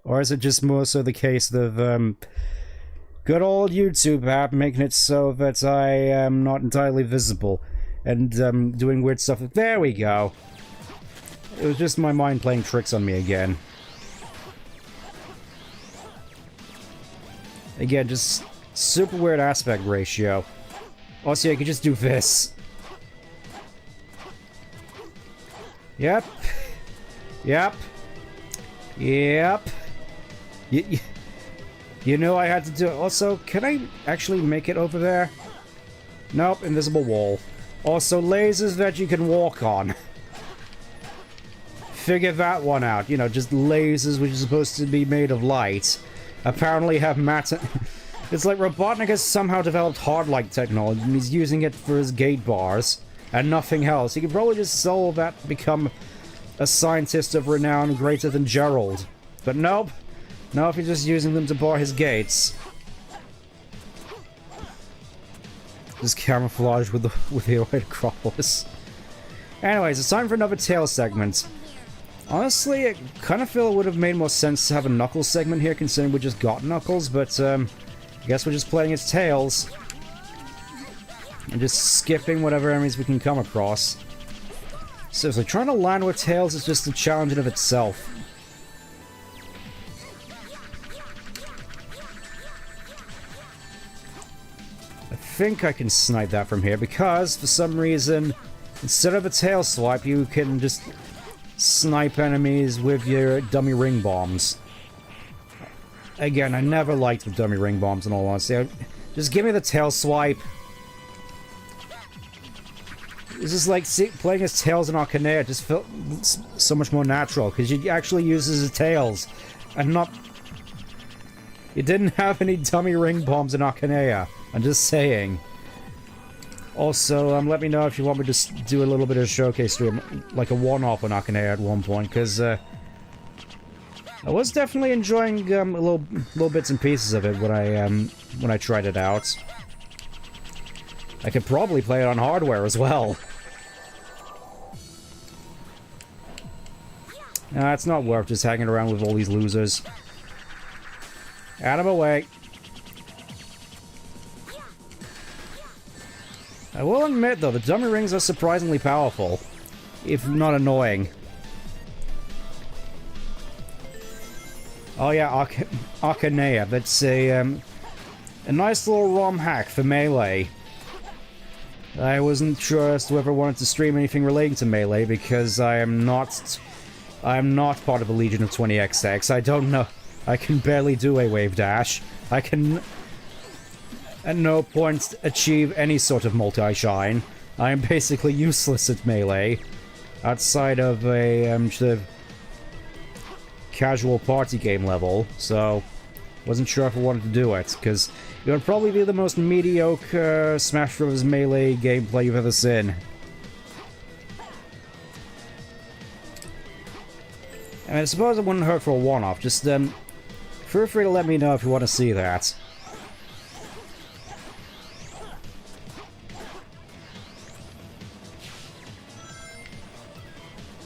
Or is it just more so the case of good old YouTube app making it so that I am not entirely visible and doing weird stuff? There we go. It was just my mind playing tricks on me again. Again, just super weird aspect ratio. Also, I could just do this. Yep. Yep. Yep. You know I had to do it. Also, can I actually make it over there? Nope, invisible wall. Also, lasers that you can walk on. Figure that one out. You know, just lasers which are supposed to be made of light. Apparently have matter... It's like Robotnik has somehow developed hard-light technology and he's using it for his gate bars and nothing else. He could probably just sell that to become a scientist of renown greater than Gerald. But nope. Nope, he's just using them to bar his gates. Just camouflage with the white Acropolis. Anyways, it's time for another Tails segment. Honestly, I kind of feel it would have made more sense to have a Knuckles segment here, considering we just got Knuckles, but I guess we're just playing as Tails. And just skipping whatever enemies we can come across. Seriously, trying to land with Tails is just a challenge in of itself. I think I can snipe that from here, because, for some reason, instead of a tail swipe, you can just snipe enemies with your dummy ring bombs. Again, I never liked the dummy ring bombs in all honesty. Just give me the tail swipe. This is like playing as Tails in Arcanea. It just felt so much more natural, because you actually use as Tails, and not... You didn't have any dummy ring bombs in Arcanea. I'm just saying. Also, let me know if you want me to just do a little bit of a showcase stream, like a one-off on Arcanea at one point, because I was definitely enjoying little bits and pieces of it when I tried it out. I could probably play it on hardware as well. Nah, it's not worth just hanging around with all these losers. Out of my way. I will admit, though, the dummy rings are surprisingly powerful, if not annoying. Oh yeah, Arcanea. That's a nice little ROM hack for Melee. I wasn't sure as to whether I wanted to stream anything relating to Melee, because I am not part of a Legion of 20XX. I don't know. I can barely do a wave dash. I can at no point achieve any sort of multi-shine. I am basically useless at Melee, outside of a sort of casual party game level, so wasn't sure if I wanted to do it, because it would probably be the most mediocre Smash Bros. Melee gameplay you've ever seen. And I suppose it wouldn't hurt for a one-off, just feel free to let me know if you want to see that.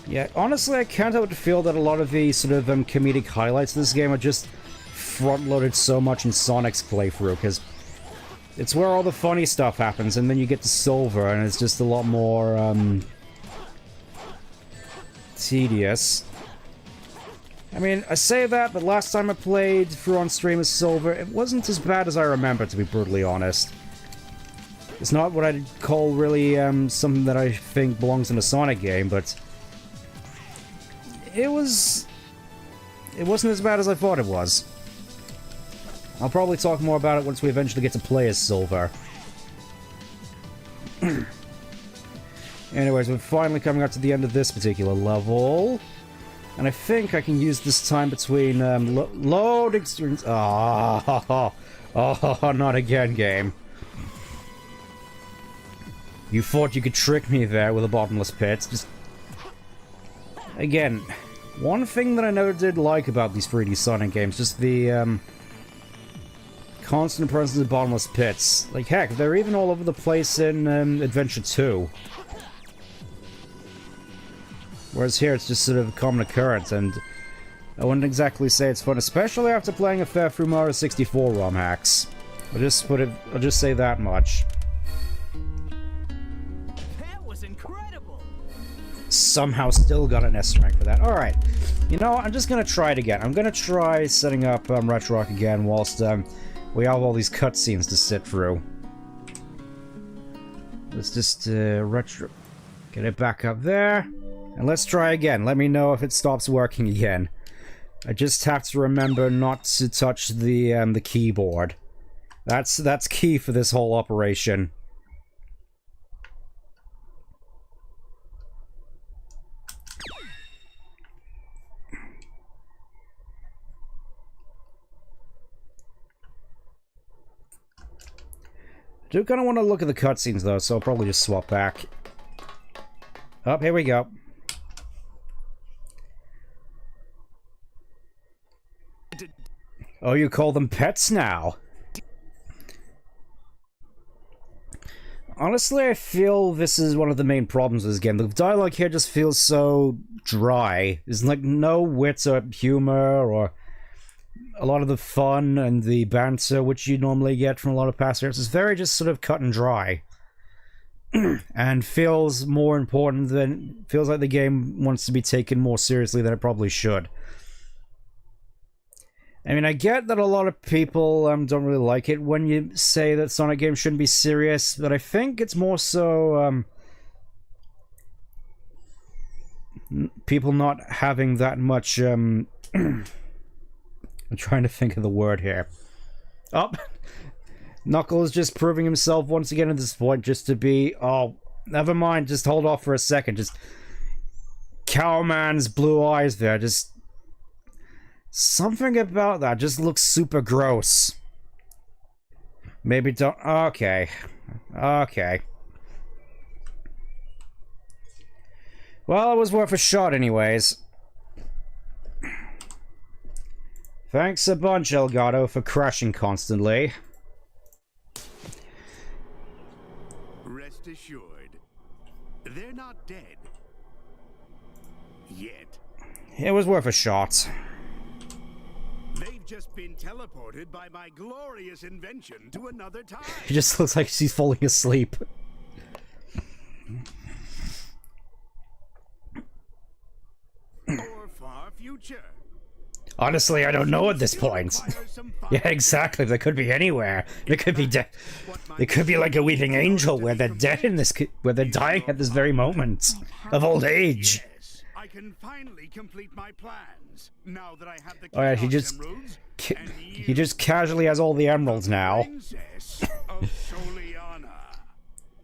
Yeah, honestly, I can't help but feel that a lot of the sort of comedic highlights of this game are just front-loaded so much in Sonic's playthrough, because it's where all the funny stuff happens, and then you get to Silver, and it's just a lot more, tedious. I mean, I say that, but last time I played through on stream as Silver, it wasn't as bad as I remember, to be brutally honest. It's not what I'd call really, something that I think belongs in a Sonic game, but it wasn't as bad as I thought it was. I'll probably talk more about it once we eventually get to play as Silver. Anyways, we're finally coming up to the end of this particular level. And I think I can use this time between loading strings. Oh, not again, game. You thought you could trick me there with a bottomless pit. Just... Again, one thing that I never did like about these 3D Sonic games, just the constant presence of bottomless pits. Like, heck, they're even all over the place in Adventure 2. Whereas here it's just sort of a common occurrence, and I wouldn't exactly say it's fun, especially after playing a fair through Mario 64 ROM hacks. I'll just say that much. That was incredible. Somehow still got an S rank for that. Alright. You know, I'm just gonna try it again. I'm gonna try setting up RetroRock again whilst we have all these cutscenes to sit through. Let's just get it back up there. And let's try again. Let me know if it stops working again. I just have to remember not to touch the keyboard. That's key for this whole operation. I do kind of want to look at the cutscenes though, so I'll probably just swap back. Oh, here we go. Oh, you call them pets now? Honestly, I feel this is one of the main problems with this game. The dialogue here just feels so dry. There's like no wit or humor or a lot of the fun and the banter which you normally get from a lot of past games. It's very just sort of cut and dry. And feels more important than... feels like the game wants to be taken more seriously than it probably should. I mean, I get that a lot of people don't really like it when you say that Sonic games shouldn't be serious, but I think it's more so people not having that much I'm trying to think of the word here. Oh, Knuckles just proving himself once again at this point just to be... oh, never mind, just hold off for a second. Just Cowman's blue eyes there, just... something about that just looks super gross. Maybe don't... okay. Okay. Well, it was worth a shot anyways. Thanks a bunch, Elgato, for crashing constantly. Rest assured, they're not dead. Yet. It was worth a shot. They've just been teleported by my glorious invention to another time. He just looks like she's falling asleep. Or far future. Honestly, I don't know at this point. Yeah, exactly. They could be anywhere. They could be dead. They could be like a weeping angel, where they're dead in this, where they're dying at this very moment of old age. Yes, I can finally complete my plans now that I have the Oh yeah, he Chaos just Emeralds, and he just casually has all the emeralds now. Princess of Soliana.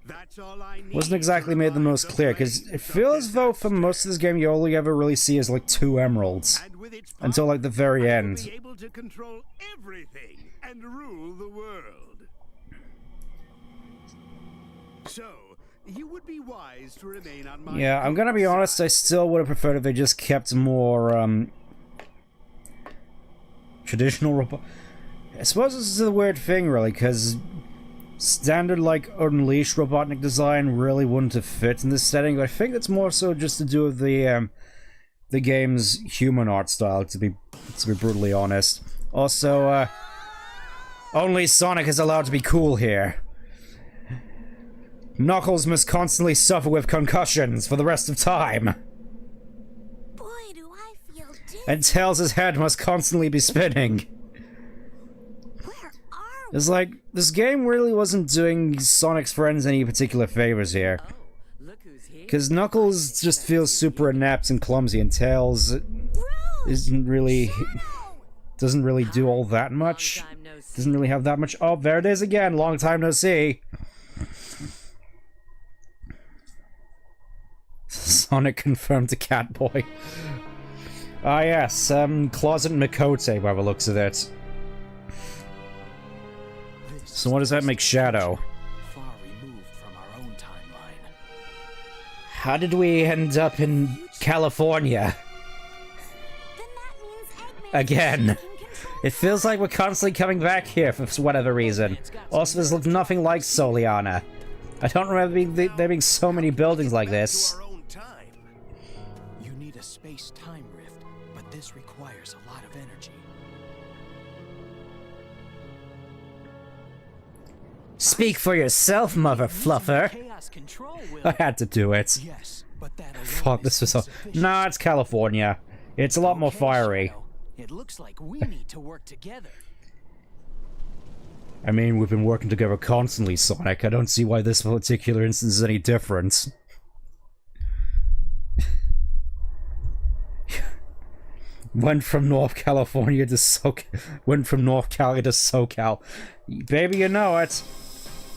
That's all I need. Wasn't exactly to made the revive most clear, because flames it of feels as though for most of this game you only ever really see is like 2 emeralds. And with its Until, like, the very power, I will end. be able to control everything and rule the world. So, you would be wise to remain on my Yeah, I'm gonna be honest, I still would have preferred if they just kept more, traditional robot... I suppose this is a weird thing, really, because standard, like, Unleashed Robotnik design really wouldn't have fit in this setting, but I think that's more so just to do with the game's human art style, to be brutally honest. Also, only Sonic is allowed to be cool here. Knuckles must constantly suffer with concussions for the rest of time. Boy, do I feel dizzy. And Tails' head must constantly be spinning. Where are we? It's like, this game really wasn't doing Sonic's friends any particular favors here. Look who's here. Because Knuckles just feels super inept and clumsy, and Tails Rude. doesn't really do all that much. Long time no see. Doesn't really have that much. Oh, there it is again. Long time no see. Sonic confirmed to Catboy. Ah yes, Closet Mikote by the looks of it. So what does that make Shadow? Far removed from our own timeline. How did we end up in California? Then that means Eggman Again. can control It feels like we're constantly coming back here for whatever reason. Also, this looks nothing like Soliana. I don't remember there being so many buildings like this. To our own time. You need a space-time rift, but this requires a lot of energy. Speak for yourself, Mother Fluffer. Chaos control will. I had to do it. Yes, but that alone Fuck, this was so... isn't sufficient. Nah, it's California. It's a lot more Okay, fiery. Shadow. It looks like we need to work together. I mean, we've been working together constantly, Sonic. I don't see why this particular instance is any different. Went from North California to Went from North Cali to SoCal. Baby, you know it.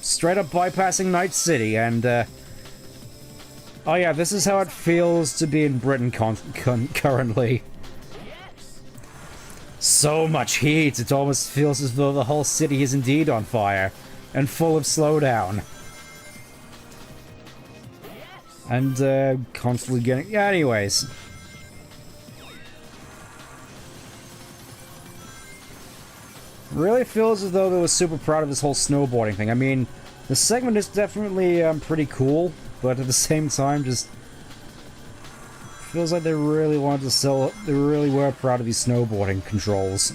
Straight up bypassing Night City, and, oh yeah, this is how it feels to be in Britain currently. So much heat, it almost feels as though the whole city is indeed on fire, and full of slowdown. And, constantly getting... yeah, anyways. Really feels as though they were super proud of this whole snowboarding thing. I mean, The segment is definitely pretty cool, but at the same time, just feels like they really wanted to sell. They really were proud of these snowboarding controls.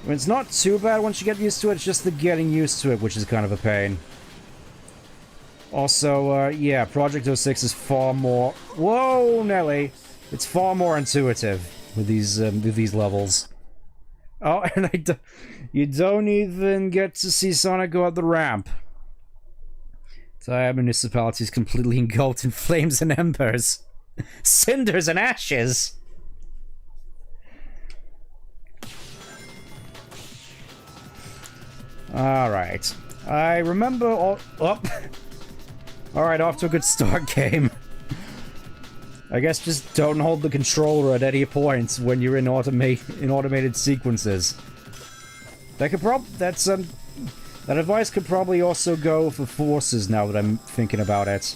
I mean, it's not too bad once you get used to it. It's just the getting used to it, which is kind of a pain. Also, yeah, Project 06 is far more. Whoa, Nelly! It's far more intuitive with these levels. Oh, and you don't even get to see Sonic go up the ramp. Entire municipality is completely engulfed in flames and embers. Cinders and ashes! Alright. I remember all... Oh. Alright, off to a good start, game. I guess just don't hold the controller at any point when you're in automated sequences. That could that advice could probably also go for forces now that I'm thinking about it.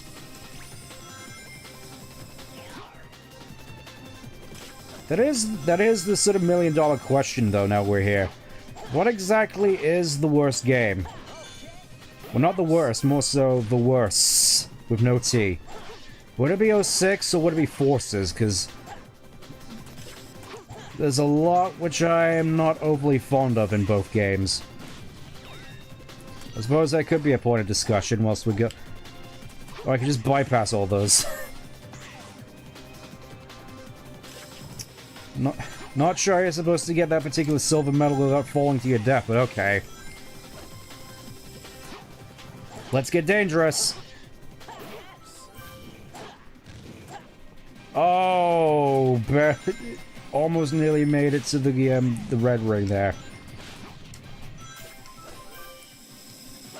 That is the sort of million-dollar question, though, now we're here. What exactly is the worst game? Well, not the worst, more so the worst, with no T. Would it be 06 or would it be Forces? Because there's a lot which I am not overly fond of in both games. I suppose that could be a point of discussion whilst we go... Or I could just bypass all those. Not sure you're supposed to get that particular silver medal without falling to your death, but okay. Let's get dangerous! Oh, almost nearly made it to the red ring there.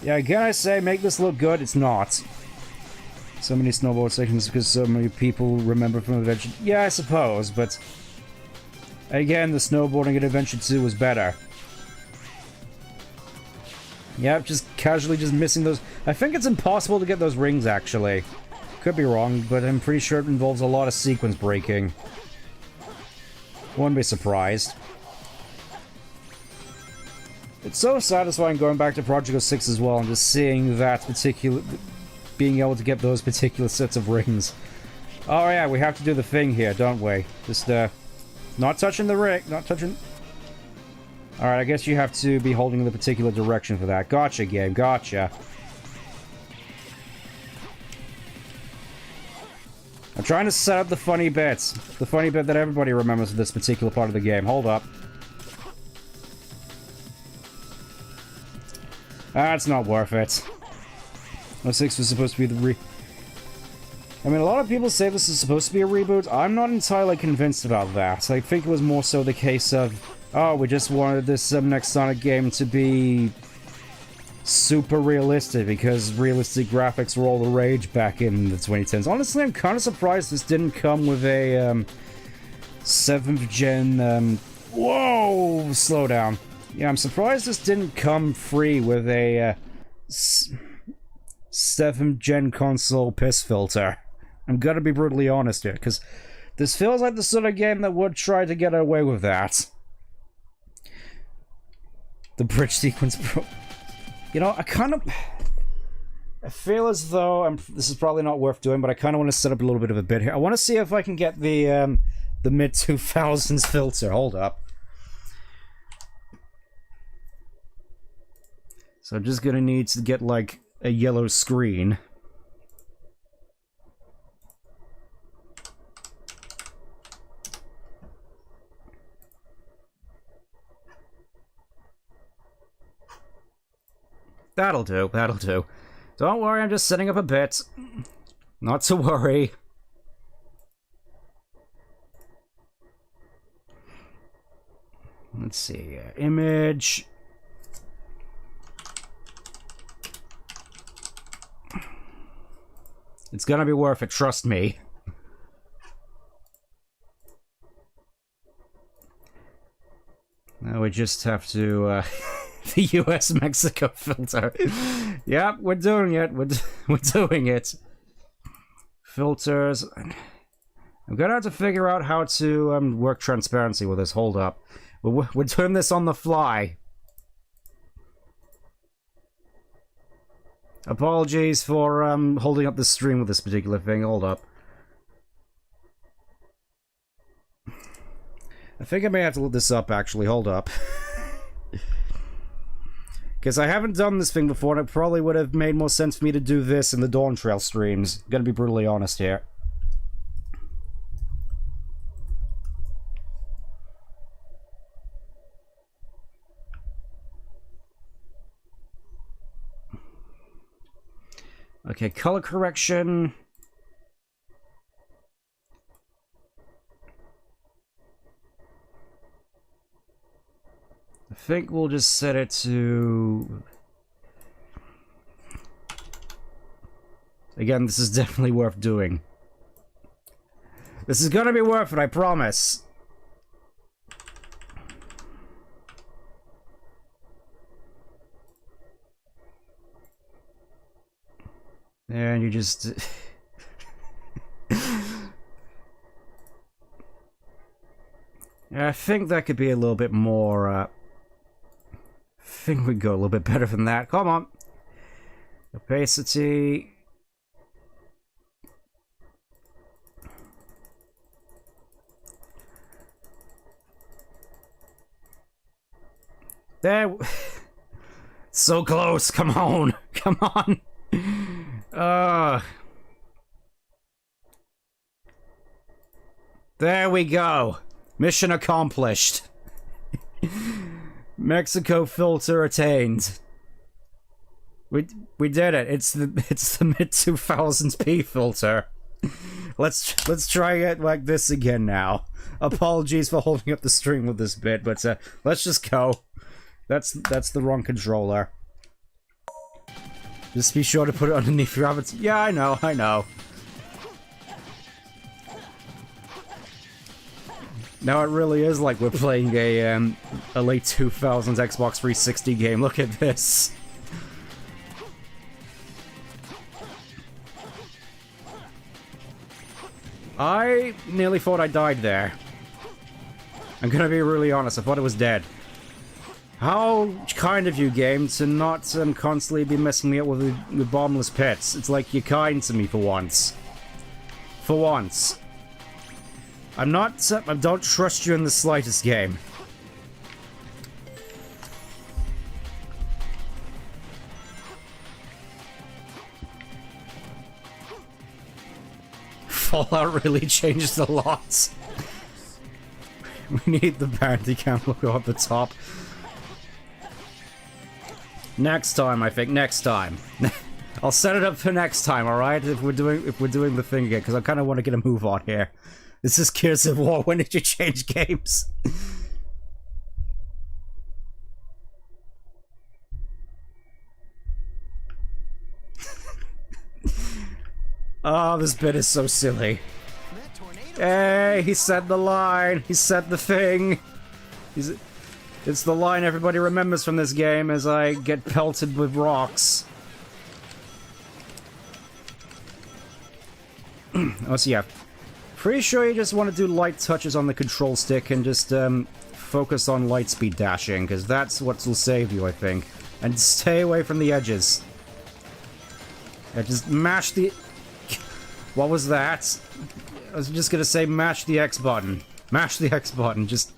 Yeah, can I say, make this look good? It's not. So many snowboard sections because so many people remember from Adventure... Yeah, I suppose, but... Again, the snowboarding in Adventure 2 was better. Yep, just casually just missing those... I think it's impossible to get those rings, actually. Could be wrong, but I'm pretty sure it involves a lot of sequence breaking. Wouldn't be surprised. It's so satisfying going back to Project 06 as well and just seeing that particular... being able to get those particular sets of rings. Oh yeah, we have to do the thing here, don't we? Just, not touching the ring, not touching... Alright, I guess you have to be holding the particular direction for that. Gotcha, game, gotcha. I'm trying to set up the funny bits. The funny bit that everybody remembers of this particular part of the game. Hold up. That's not worth it. 06 was supposed to be the I mean, a lot of people say this is supposed to be a reboot. I'm not entirely convinced about that. I think it was more so the case of, oh, we just wanted this next Sonic game to be super realistic because realistic graphics were all the rage back in the 2010s. Honestly, I'm kind of surprised this didn't come with a 7th gen... whoa! Slow down. Yeah, I'm surprised this didn't come free with a 7th gen console piss filter. I'm gonna be brutally honest here, because this feels like the sort of game that would try to get away with that. The bridge sequence... You know, I feel as though this is probably not worth doing, but I kind of want to set up a little bit of a bit here. I want to see if I can get the mid-2000s filter. Hold up. So I'm just gonna need to get, like, a yellow screen. That'll do, that'll do. Don't worry, I'm just setting up a bit. Not to worry. Let's see, image. It's gonna be worth it, trust me. Now we just have to, the US-Mexico filter. Yep, we're doing it. We're doing it. Filters. I'm gonna have to figure out how to work transparency with this. Hold up. We're doing this on the fly. Apologies for holding up the stream with this particular thing. Hold up. I think I may have to look this up, actually. Hold up. Because I haven't done this thing before, and it probably would have made more sense for me to do this in the Dawn Trail streams. Gonna be brutally honest here. Okay, color correction. I think we'll just set it to... Again, this is definitely worth doing. This is gonna be worth it, I promise. And you just... I think that could be a little bit more, I think we go a little bit better than that. Come on. Opacity. There. So close. Come on. Come on. There we go. Mission accomplished. Mexico filter attained. We did it. It's the mid 2000s P filter. Let's try it like this again now. Apologies for holding up the string with this bit, but let's just go. That's the wrong controller. Just be sure to put it underneath your avatar. Yeah, I know. Now it really is like we're playing a late 2000s Xbox 360 game. Look at this. I nearly thought I died there. I'm gonna be really honest, I thought it was dead. How kind of you, game, to not constantly be messing me up with bottomless pits. It's like you're kind to me for once. For once. I don't trust you in the slightest, game. Fallout really changed a lot. We need the bounty cam logo at the top. Next time, I think. Next time. I'll set it up for next time, alright? If we're doing the thing again, because I kind of want to get a move on here. This is Gears of War. When did you change games? Oh, this bit is so silly. Hey, he said the line. He said the thing. It's the line everybody remembers from this game as I get pelted with rocks. Oh, so yeah. Pretty sure you just want to do light touches on the control stick and just focus on light speed dashing, because that's what will save you, I think. And stay away from the edges. Yeah, just mash the... What was that? I was just gonna say mash the X button. Mash the X button, just...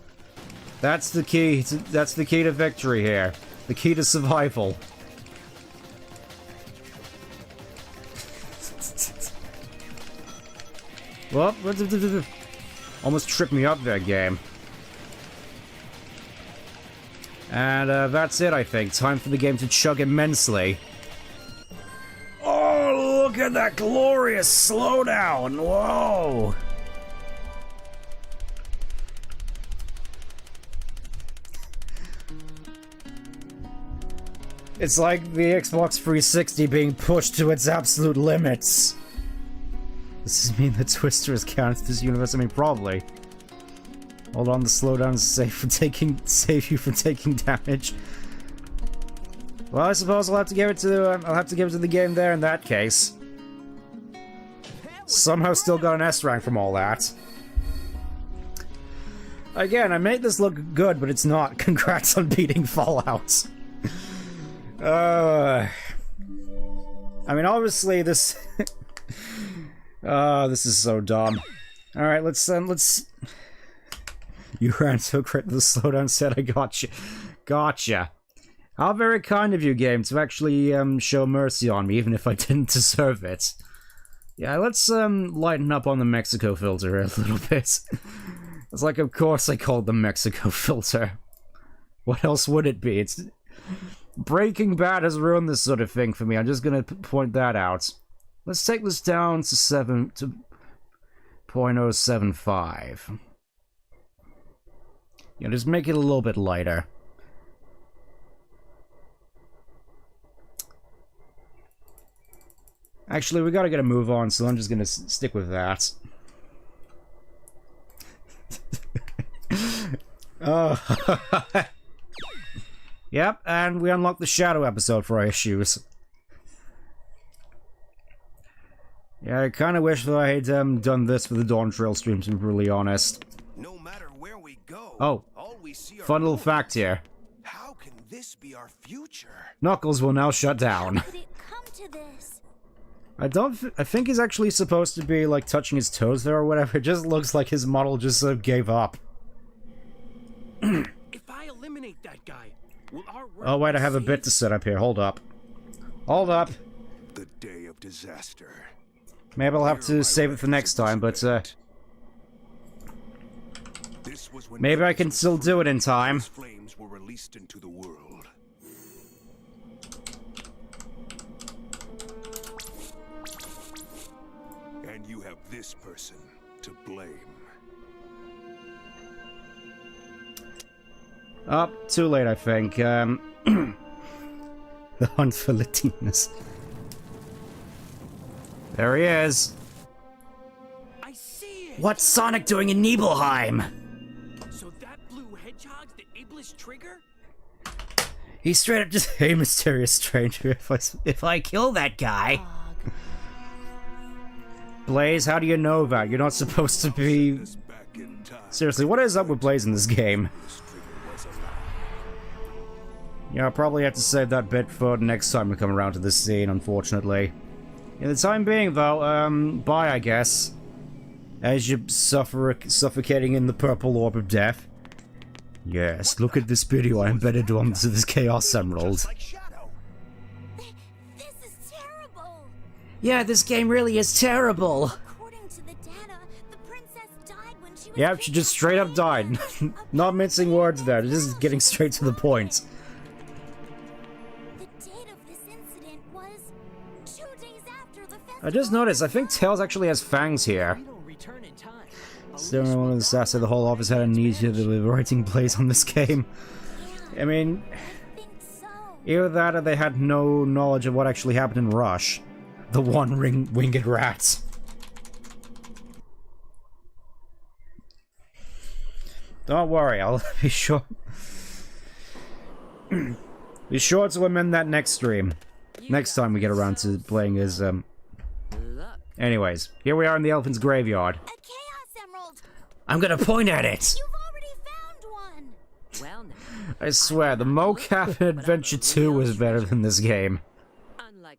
That's the key to victory here. The key to survival. Well, almost tripped me up there, game. And that's it, I think. Time for the game to chug immensely. Oh, look at that glorious slowdown! Whoa! It's like the Xbox 360 being pushed to its absolute limits. Does this mean the Twister is counted to this universe? I mean, probably. Hold on, the slowdown is save you from taking damage. Well, I suppose I'll have to give it to the game there in that case. Somehow still got an S rank from all that. Again, I made this look good, but it's not. Congrats on beating Fallout. I mean, obviously this... this is so dumb. Alright, let's... You ran so quick the slowdown said I gotcha. Gotcha. How very kind of you, game, to actually, show mercy on me, even if I didn't deserve it. Yeah, let's, lighten up on the Mexico filter a little bit. It's like, of course I called the Mexico filter. What else would it be? It's... Breaking Bad has ruined this sort of thing for me. I'm just gonna point that out. Let's take this down to 0.075. Yeah, just make it a little bit lighter. Actually, we gotta get a move on, so I'm just gonna stick with that. Yep, and we unlocked the Shadow episode for our issues. Yeah, I kinda wish that I had done this for the Dawn Trail stream, to be really honest. No matter where we go, Oh, all we see are fun little ruins. fact here. How can this be our future? Knuckles will now shut down. How did it come to this? I think he's actually supposed to be, like, touching his toes there or whatever. It just looks like his model just sort of gave up. If I eliminate that guy, will our world Oh, wait, I have a be bit to set up here. Hold up. Hold up. The day of disaster. Maybe I'll have to save it for next time, but, This was when maybe I can still do it in time. flames were released into the world. And you have this person to blame. Oh, too late, I think. The hunt for Latinas. There he is. I see it. What's Sonic doing in Nibelheim? So that blue hedgehog's the ableist trigger? He straight up just, hey, mysterious stranger, if I kill that guy. Blaze, how do you know that? You're not supposed to be... This back in time. Seriously, what is up with Blaze in this game? This trigger was a lie. Yeah, I'll probably have to save that bit for next time we come around to this scene, unfortunately. In the time being, though, bye, I guess. As you're suffocating in the purple orb of death. Yes, look at this video I embedded onto this Chaos Emerald. Like Shadow. This is terrible. Yeah, this game really is terrible. According to the data, the princess died when she was Yeah, she just straight up died. Not mincing words there, just getting straight to the point. The date of this incident was 2 days after the festival. I just noticed, I think Tails actually has fangs here. We don't return in time. Still one of the stats of the whole office had amnesia that were writing plays on this game. I mean, I think so. either that or they had no knowledge of what actually happened in Rush. The one-winged rat. Don't worry, I'll be sure... be sure to amend that next stream. Next time we get around to playing as, Anyways, here we are in the Elephant's Graveyard. A chaos emerald. I'm gonna point at it. You've already found one. Well, now, I swear, the Mocap in Adventure 2 was better than this game.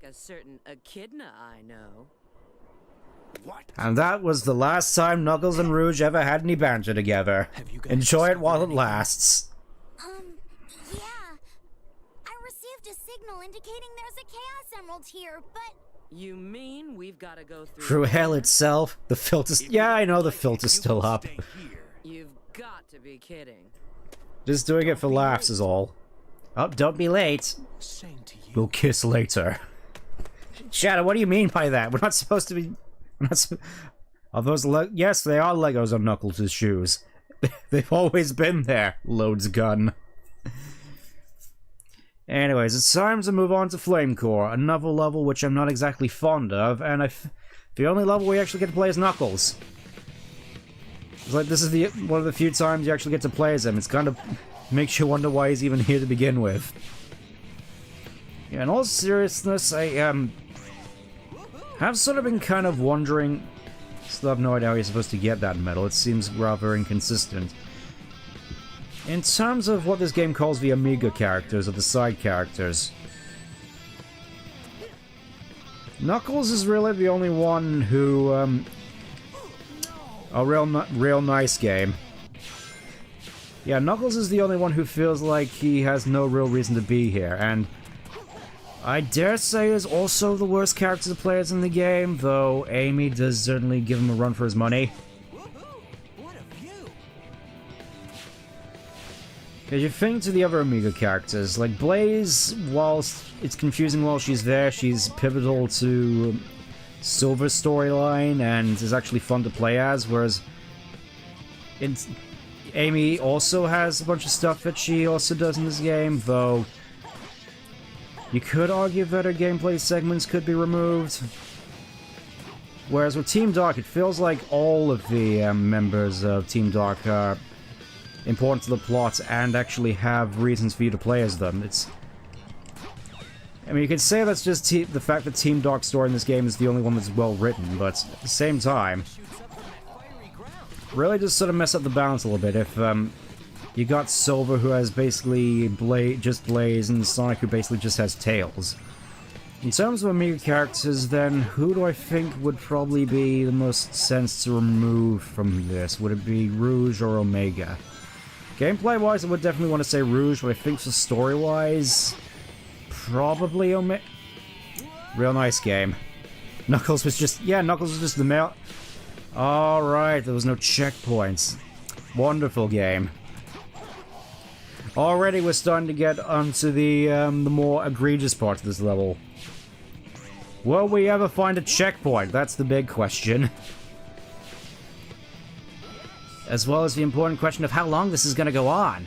unlike a certain echidna I know. What? And that was the last time Knuckles and Rouge ever had any banter together. Have you guys Enjoy it while it discovered lasts. Yeah. I received a signal indicating there's a chaos emerald here, but You mean we've got to go through? Through hell itself, the filter's... Yeah, I know the filter's still up. Stay here. You've got to be kidding. Just doing it for laughs is all. Oh, don't be late. Same to you. We'll kiss later. Shadow, what do you mean by that? We're not supposed to be... We're not Are those yes, they are Legos on Knuckles' shoes. They've always been there, Loads gun. Anyways, it's time to move on to Flame Core, another level which I'm not exactly fond of, and the only level we actually get to play as Knuckles. It's like this is one of the few times you actually get to play as him. It's kind of makes you wonder why he's even here to begin with. Yeah, in all seriousness, I have sort of been kind of wondering. Still have no idea how you're supposed to get that medal. It seems rather inconsistent. in terms of what this game calls the Amiga characters, or the side characters, Knuckles is really the only one who, a real nice game. Yeah, Knuckles is the only one who feels like he has no real reason to be here, and I dare say is also the worst character to play as in the game, though Amy does certainly give him a run for his money. Because you think to the other Amiga characters, like Blaze, whilst it's confusing while she's there, she's pivotal to Silver's storyline and is actually fun to play as, whereas Amy also has a bunch of stuff that she also does in this game, though you could argue that her gameplay segments could be removed. Whereas with Team Dark, it feels like all of the members of Team Dark are important to the plot and actually have reasons for you to play as them. I mean, you could say that's just the fact that Team Dark's story in this game is the only one that's well written, but at the same time, really just sort of mess up the balance a little bit if you got Silver, who has basically just Blaze, and Sonic, who basically just has Tails. In terms of Amiga characters, then, who do I think would probably be the most sense to remove from this? Would it be Rouge or Omega? Gameplay-wise, I would definitely want to say Rouge, but I think for story-wise, probably Omega. Real nice game. Knuckles was just the male. Alright, there was no checkpoints. Wonderful game. Already we're starting to get onto the more egregious part of this level. Will we ever find a checkpoint? That's the big question. As well as the important question of how long this is going to go on.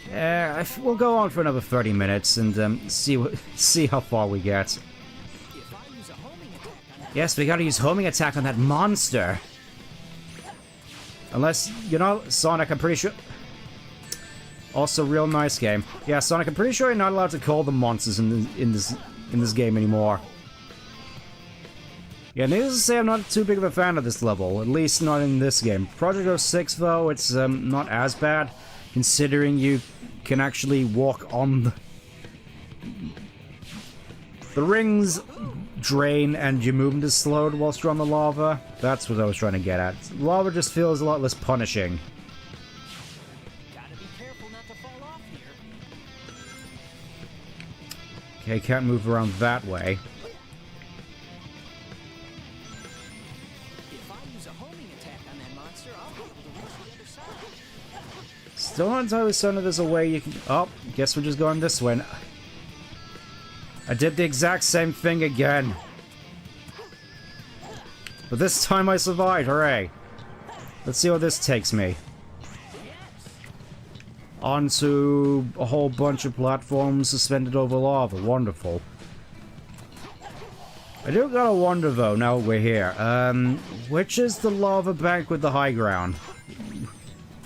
We'll go on for another 30 minutes and see how far we get. Yes, we gotta use homing attack on that monster. Unless, Sonic, I'm pretty sure... Also, real nice game. Yeah, Sonic, I'm pretty sure you're not allowed to call them monsters in this game anymore. Yeah, needless to say, I'm not too big of a fan of this level, at least not in this game. Project 06, though, it's not as bad, considering you can actually walk on the rings drain and your movement is slowed whilst you're on the lava. That's what I was trying to get at. Lava just feels a lot less punishing. Gotta be careful not to fall off here. Okay, can't move around that way. If I use a homing attack on that monster, I'll be able to reach the other side. Still not entirely certain there's a way you can... Oh, guess we're just going this way. I did the exact same thing again. But this time I survived, hooray. Let's see where this takes me. Onto a whole bunch of platforms suspended over lava. Wonderful. I do gotta wonder though, now we're here. Which is the lava bank with the high ground?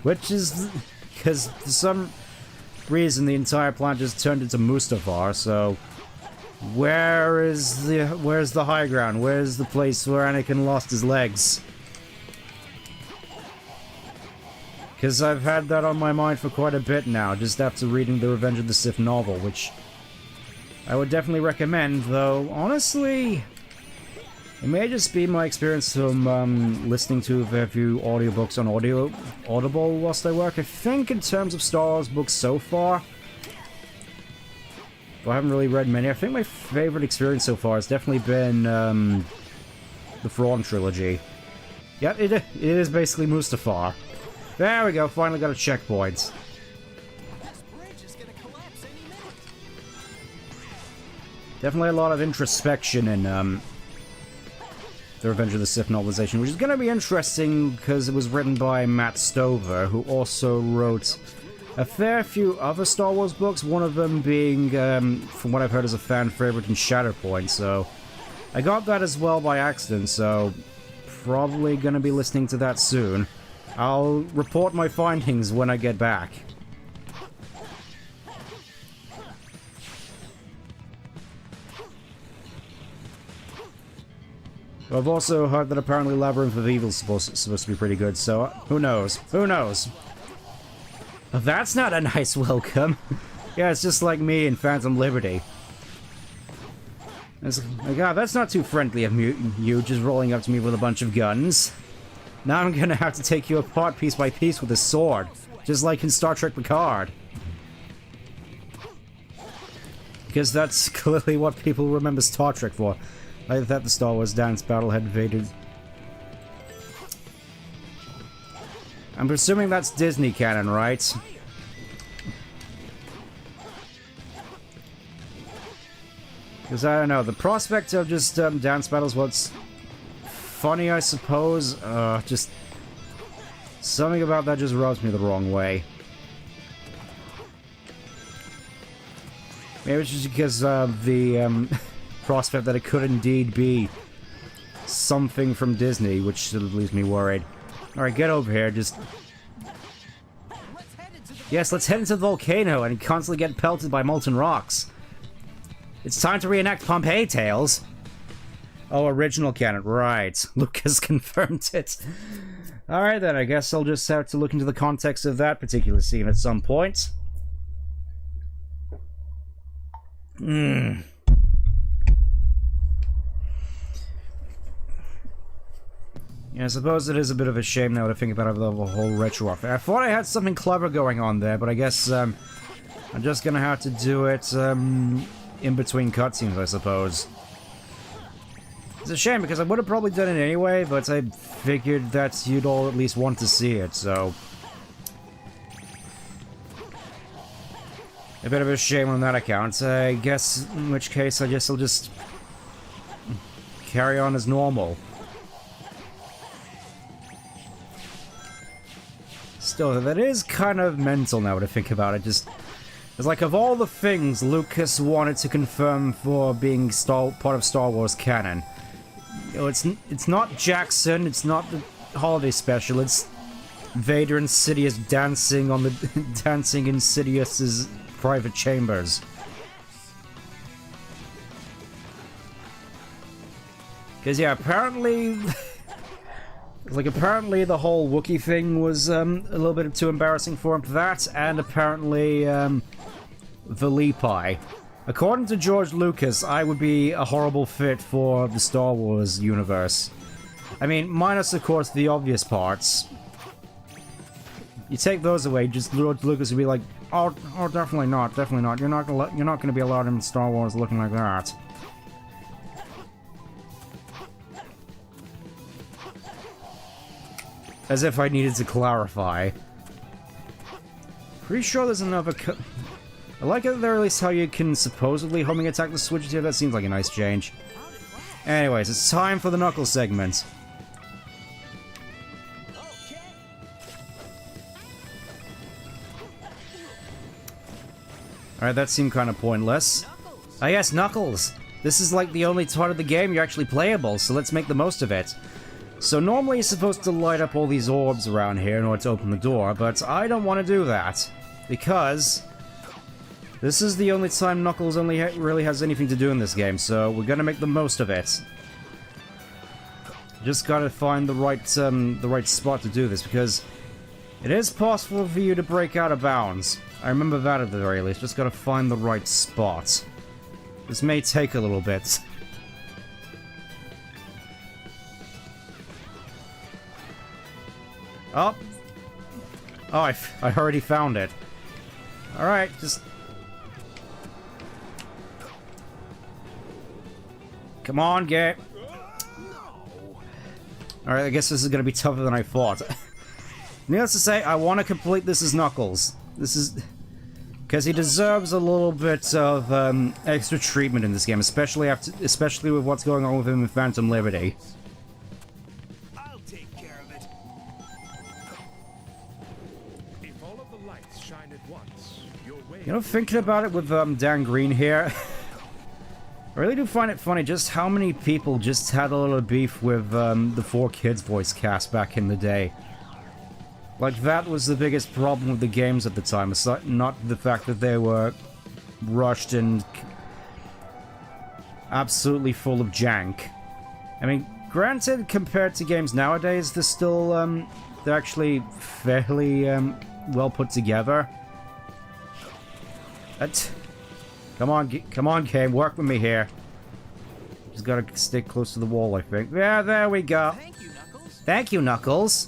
Which is... Because for some reason the entire planet just turned into Mustafar, so... Where's the high ground? Where's the place where Anakin lost his legs? Because I've had that on my mind for quite a bit now, just after reading the Revenge of the Sith novel, which I would definitely recommend, though, honestly, it may just be my experience from listening to a few audiobooks on Audible whilst I work. I think in terms of Star Wars books so far, I haven't really read many. I think my favorite experience so far has definitely been the Thrawn trilogy. Yep, it is basically Mustafar. There we go, finally got a checkpoint. This bridge is gonna collapse any minute. Definitely a lot of introspection in the Revenge of the Sith novelization, which is going to be interesting because it was written by Matt Stover, who also wrote a fair few other Star Wars books, one of them being, from what I've heard, is a fan favorite in Shatterpoint, so I got that as well by accident, so probably going to be listening to that soon. I'll report my findings when I get back. I've also heard that apparently Labyrinth of Evil is supposed to be pretty good, so who knows? Who knows? That's not a nice welcome. Yeah, it's just like me in Phantom Liberty. It's like, God, that's not too friendly of you just rolling up to me with a bunch of guns. Now I'm gonna have to take you apart piece by piece with a sword. Just like in Star Trek Picard. Because that's clearly what people remember Star Trek for. I thought the Star Wars dance battle had invaded. I'm presuming that's Disney canon, right? Because I don't know, the prospect of just dance battles, what's funny, I suppose. Just something about that just rubs me the wrong way. Maybe it's just because of the prospect that it could indeed be something from Disney, which sort of leaves me worried. Alright, get over here, just... Yes, let's head into the volcano and constantly get pelted by molten rocks. It's time to reenact Pompeii tales. Oh, original canon, right. Lucas confirmed it. Alright then, I guess I'll just have to look into the context of that particular scene at some point. Yeah, I suppose it is a bit of a shame now to think about the whole retro affair. I thought I had something clever going on there, but I guess I'm just gonna have to do it in between cutscenes, I suppose. It's a shame because I would have probably done it anyway, but I figured that you'd all at least want to see it, so... A bit of a shame on that account. I guess, in which case, I guess I'll just carry on as normal. Still, that is kind of mental now to think about it. Just, it's like of all the things Lucas wanted to confirm for being part of Star Wars canon, you know, it's not Jackson, it's not the holiday special, it's Vader and Sidious dancing on the dancing in Sidious's private chambers. Because yeah, apparently. Like, apparently the whole Wookiee thing was a little bit too embarrassing for him for that, and apparently, the Leapi. According to George Lucas, I would be a horrible fit for the Star Wars universe. I mean, minus, of course, the obvious parts. You take those away, just George Lucas would be like, oh, definitely not, definitely not. You're not gonna be allowed in Star Wars looking like that. As if I needed to clarify. Pretty sure there's another I like it there at least how you can supposedly homing attack the switches here. That seems like a nice change. Anyways, it's time for the Knuckles segment. Alright, that seemed kind of pointless. Ah yes, Knuckles! This is like the only part of the game you're actually playable, so let's make the most of it. So normally you're supposed to light up all these orbs around here in order to open the door, but I don't want to do that. Because this is the only time Knuckles really has anything to do in this game, so we're gonna make the most of it. Just gotta find the right spot to do this, because it is possible for you to break out of bounds. I remember that at the very least, just gotta find the right spot. This may take a little bit. Oh! Oh, I already found it. Alright, just... Come on, get... Alright, I guess this is gonna be tougher than I thought. Needless to say, I want to complete this as Knuckles. This is... Because he deserves a little bit of extra treatment in this game, especially with what's going on with him in Phantom Liberty. I'll take care of it. If all of the lights shine at once, your way. You know, thinking about it with Dan Green here, I really do find it funny just how many people just had a little beef with the 4Kids voice cast back in the day. Like, that was the biggest problem with the games at the time. It's not the fact that they were rushed and absolutely full of jank. I mean, granted, compared to games nowadays, they're still, they're actually fairly well put together. Come on, game, work with me here. Just gotta stick close to the wall, I think. Yeah, there we go. Thank you, Knuckles. Thank you, Knuckles.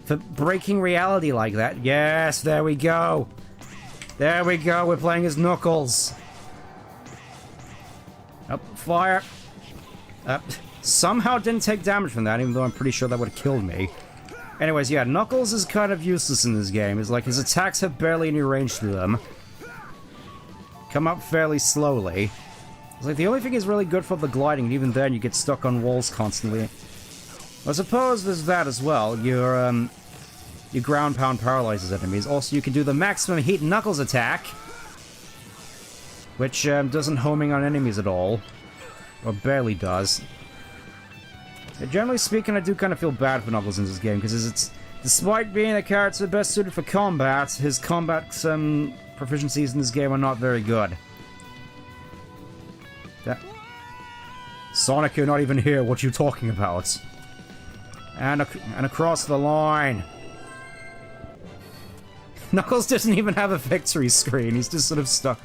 For breaking reality like that. Yes, there we go. There we go, we're playing as Knuckles. Up, fire. Somehow didn't take damage from that, even though I'm pretty sure that would have killed me. Anyways, yeah, Knuckles is kind of useless in this game. It's like his attacks have barely any range to them. Come up fairly slowly. It's like the only thing is really good for the gliding, and even then you get stuck on walls constantly. I suppose there's that as well. Your ground pound paralyzes enemies. Also, you can do the maximum heat Knuckles attack, which doesn't homing on enemies at all. Or barely does. Generally speaking, I do kind of feel bad for Knuckles in this game, because it's, despite being the character best suited for combat, his combat proficiencies in this game are not very good. Sonic, you're not even here, what are you talking about? And across the line. Knuckles doesn't even have a victory screen, he's just sort of stuck.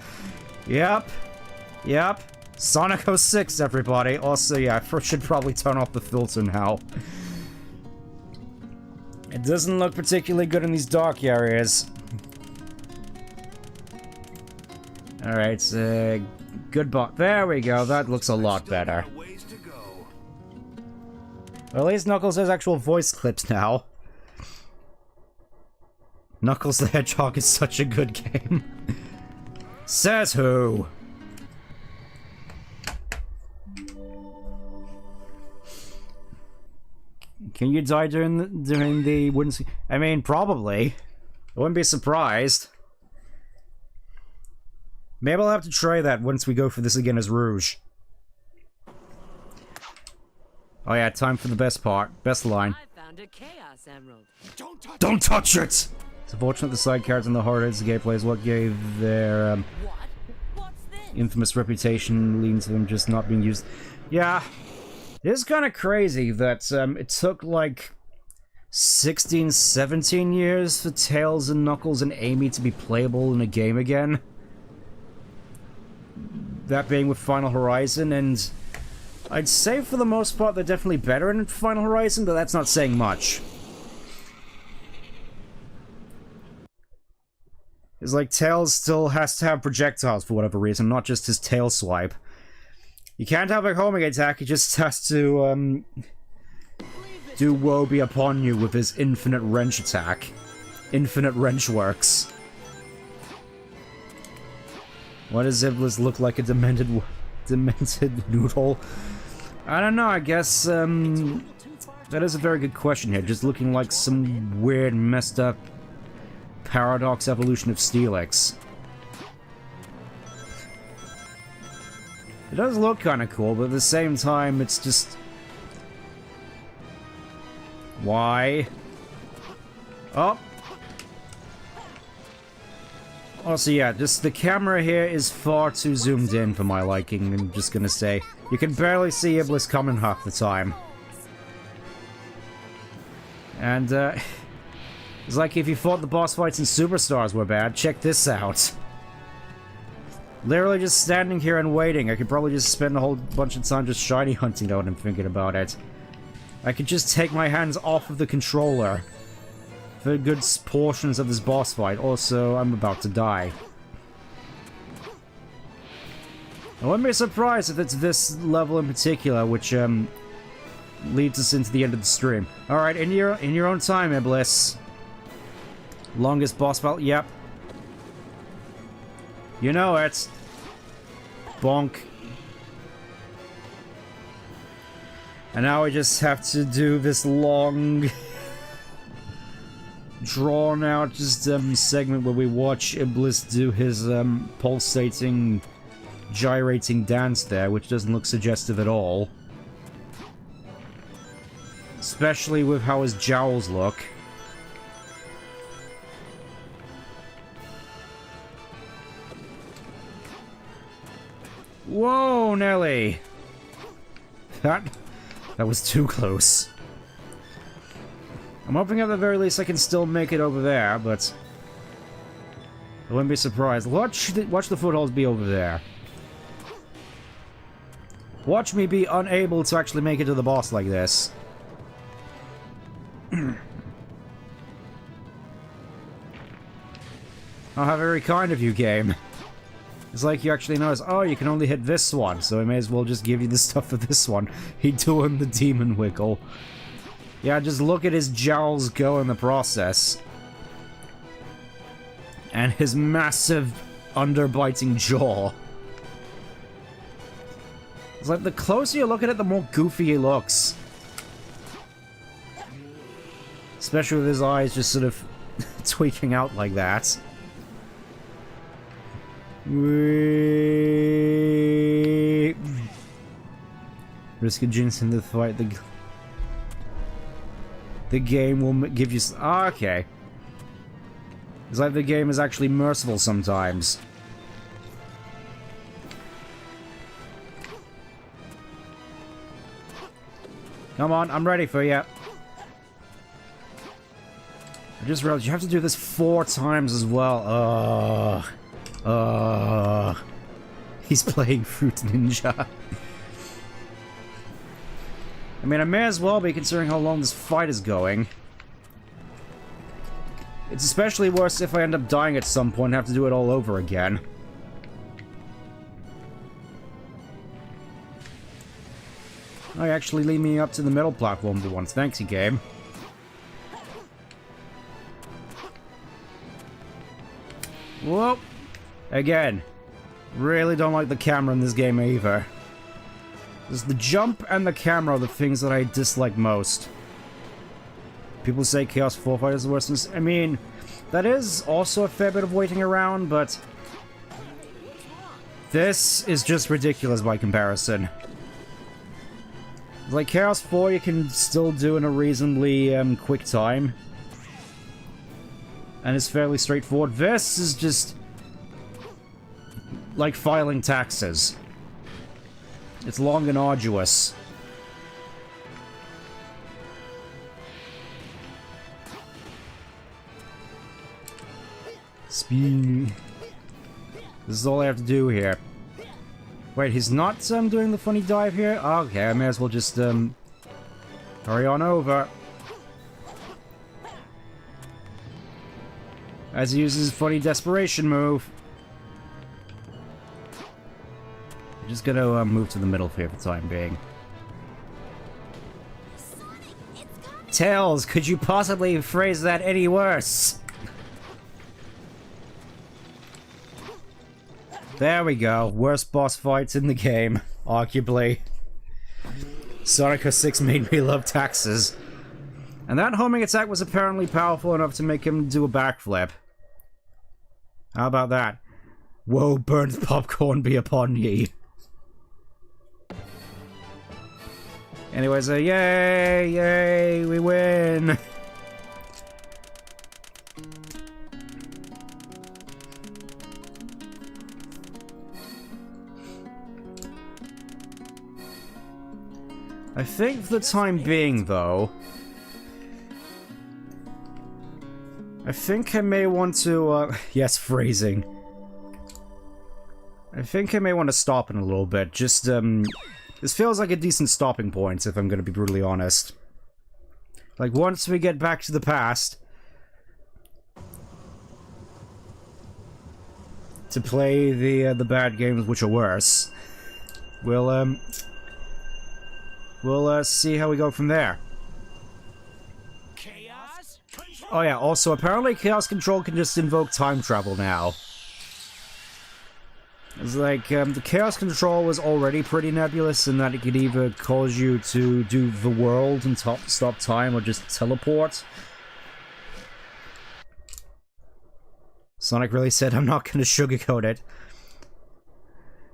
Yep. Sonic 06, everybody. Also, yeah, I should probably turn off the filter now. It doesn't look particularly good in these dark areas. Alright, good bot. There we go, that looks a lot better. Well, at least Knuckles has actual voice clips now. Knuckles the Hedgehog is such a good game. Says who? Can you die during the wooden... I mean, probably. I wouldn't be surprised. Maybe I'll have to try that once we go for this again as Rouge. Oh yeah, time for the best part. Best line. I found a Chaos Emerald. Don't touch it! It's unfortunate the side cards and the hard hits gameplay is what gave their What's this? infamous reputation, leading to them just not being used. Yeah. It is kind of crazy that it took like 16, 17 years for Tails and Knuckles and Amy to be playable in a game again. That being with Final Horizon, and I'd say for the most part they're definitely better in Final Horizon, but that's not saying much. It's like Tails still has to have projectiles for whatever reason, not just his tail swipe. You can't have a homing attack, he just has to, do woe be upon you with his infinite wrench attack. Infinite wrench works. Why does Iblis look like a demented noodle? I don't know, I guess, that is a very good question here, just looking like some weird, messed up paradox evolution of Steelix. It does look kind of cool, but at the same time, it's just... Why? Oh! Also, yeah, just the camera here is far too zoomed in for my liking, I'm just gonna say. You can barely see Iblis coming half the time. And, it's like if you thought the boss fights in Superstars were bad, check this out. Literally just standing here and waiting. I could probably just spend a whole bunch of time just shiny hunting now when I'm thinking about it. I could just take my hands off of the controller for good portions of this boss fight. Also, I'm about to die. I wouldn't be surprised if it's this level in particular, which leads us into the end of the stream. Alright, in your own time, Iblis. Longest boss battle? Yep. You know it. Bonk. And now we just have to do this long, drawn out just segment where we watch Iblis do his pulsating, gyrating dance there, which doesn't look suggestive at all. Especially with how his jowls look. Whoa, Nelly! That was too close. I'm hoping at the very least I can still make it over there, but I wouldn't be surprised. Watch the footholds be over there. Watch me be unable to actually make it to the boss like this. Oh, how very kind of you, game. It's like you actually notice, oh, you can only hit this one, so I may as well just give you the stuff for this one. He doing the demon wiggle. Yeah, just look at his jowls go in the process. And his massive, underbiting jaw. It's like, the closer you look at it, the more goofy he looks. Especially with his eyes just sort of tweaking out like that. Risk of jinxing the fight. The game will give you... Oh, okay. It's like the game is actually merciful sometimes. Come on, I'm ready for you. I just realized you have to do this 4 times as well. He's playing Fruit Ninja. I mean, I may as well be considering how long this fight is going. It's especially worse if I end up dying at some point and have to do it all over again. Oh, you actually lead me up to the middle platform for once. Thanks, you game. Whoop! Again. Really don't like the camera in this game either. There's the jump and the camera are the things that I dislike most. People say Chaos 4 Fight is the worst. I mean, that is also a fair bit of waiting around, but this is just ridiculous by comparison. Like Chaos 4 you can still do in a reasonably quick time. And it's fairly straightforward. This is just like filing taxes. It's long and arduous. Speed. This is all I have to do here. Wait, he's not doing the funny dive here? Okay, I may as well just hurry on over. As he uses his funny desperation move. I'm just gonna move to the middle here for the time being. Tails, could you possibly phrase that any worse? There we go. Worst boss fights in the game, arguably. Sonic 06 made me love taxes. And that homing attack was apparently powerful enough to make him do a backflip. How about that? Woe, burnt popcorn be upon ye. Anyways, yay, yay, we win! I think for the time being, though, I think I may want to, yes, phrasing. I think I may want to stop in a little bit, just, this feels like a decent stopping point, if I'm gonna be brutally honest. Like, once we get back to the past, to play the bad games which are worse, we'll see how we go from there. Chaos? Oh yeah, also, apparently Chaos Control can just invoke time travel now. It's like, the Chaos Control was already pretty nebulous in that it could either cause you to do the world and stop time or just teleport. Sonic really said, I'm not gonna sugarcoat it.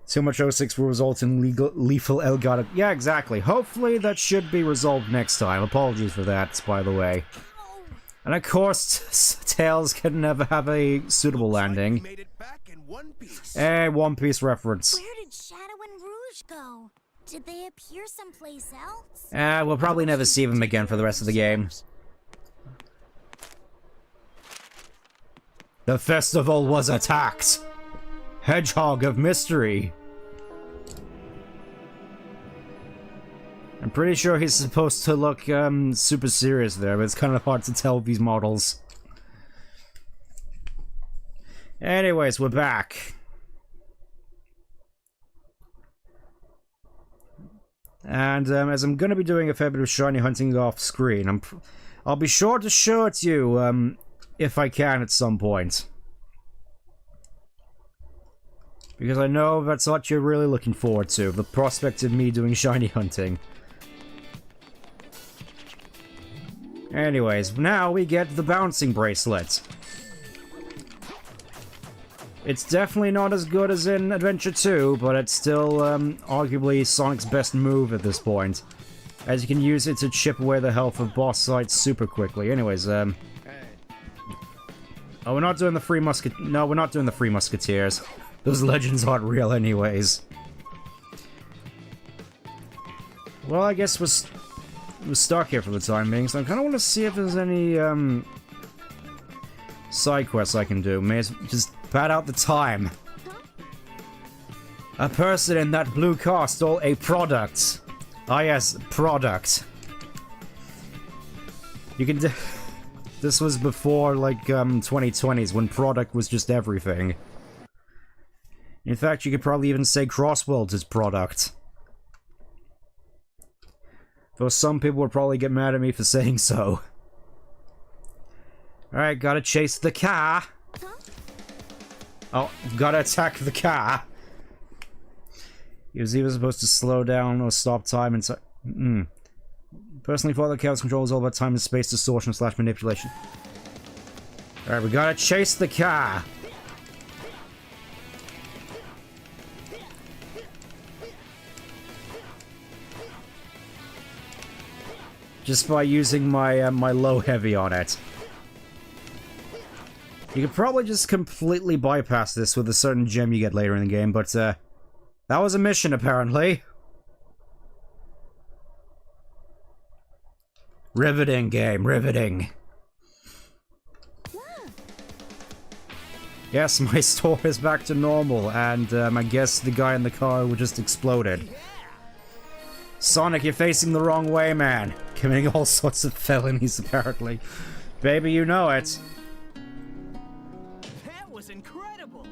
Too much 06 will result in lethal Elgato. Yeah, exactly. Hopefully that should be resolved next time. Apologies for that, by the way. And of course, Tails can never have a suitable landing. Made it back in one piece. One Piece reference. Where did Shadow and Rouge go? Did they appear someplace else? We'll probably never see them again for the rest of the game. The festival was attacked! Hedgehog of mystery! I'm pretty sure he's supposed to look, super serious there, but it's kind of hard to tell with these models. Anyways, we're back. And, as I'm gonna be doing a fair bit of shiny hunting off screen, I'll be sure to show it to you, if I can at some point. Because I know that's what you're really looking forward to, the prospect of me doing shiny hunting. Anyways, now we get the bouncing bracelet. It's definitely not as good as in Adventure 2, but it's still, arguably Sonic's best move at this point. As you can use it to chip away the health of boss fights super quickly. Anyways, oh, we're not doing the Free No, we're not doing the Free Musketeers. Those legends aren't real anyways. Well, I guess we're stuck here for the time being, so I kind of want to see if there's any, side quests I can do. May as well just pat out the time. A person in that blue car stole a product. Ah yes, product. You can this was before, like, 2020s, when product was just everything. In fact, you could probably even say Crossworlds is product. Though some people would probably get mad at me for saying so. Alright, gotta chase the car. Oh, gotta attack the car. He was either supposed to slow down or stop time and Personally thought that chaos control was all about time and space distortion / manipulation. Alright, we gotta chase the car. Just by using my my low heavy on it. You could probably just completely bypass this with a certain gem you get later in the game, but that was a mission apparently. Riveting game, riveting. Yes, my store is back to normal, and I guess the guy in the car just exploded. Sonic, you're facing the wrong way, man. Committing all sorts of felonies, apparently. Baby, you know it. That was incredible.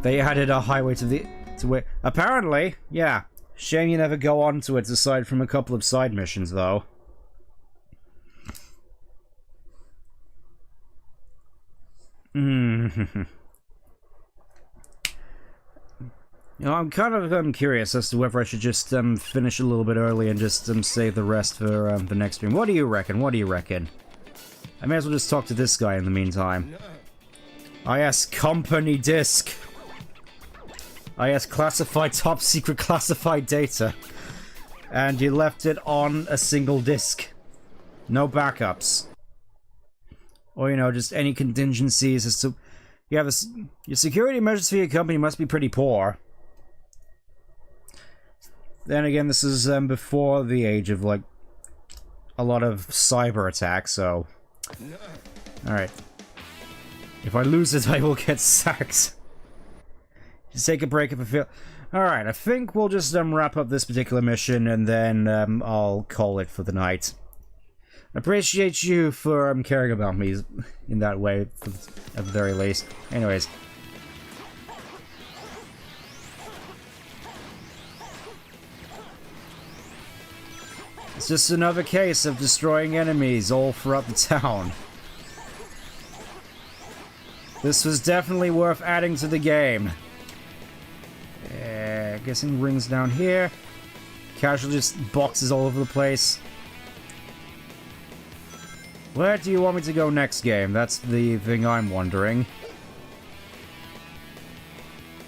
They added a highway to where... Apparently, yeah. Shame you never go on to it aside from a couple of side missions, though. You know, I'm kind of curious as to whether I should just finish a little bit early and just save the rest for the next stream. What do you reckon? What do you reckon? I may as well just talk to this guy in the meantime. IS company disk. IS classified top secret classified data. And you left it on a single disk. No backups. Or, you know, just any contingencies as to... Yeah, your security measures for your company must be pretty poor. Then again, this is before the age of, like, a lot of cyber attacks, so... Alright. If I lose it, I will get sacked. Just take a break if I feel... Alright, I think we'll just wrap up this particular mission, and then I'll call it for the night. I appreciate you for caring about me in that way, at the very least. Anyways. It's just another case of destroying enemies all throughout the town. This was definitely worth adding to the game. Guessing rings down here. Casual just boxes all over the place. Where do you want me to go next game? That's the thing I'm wondering.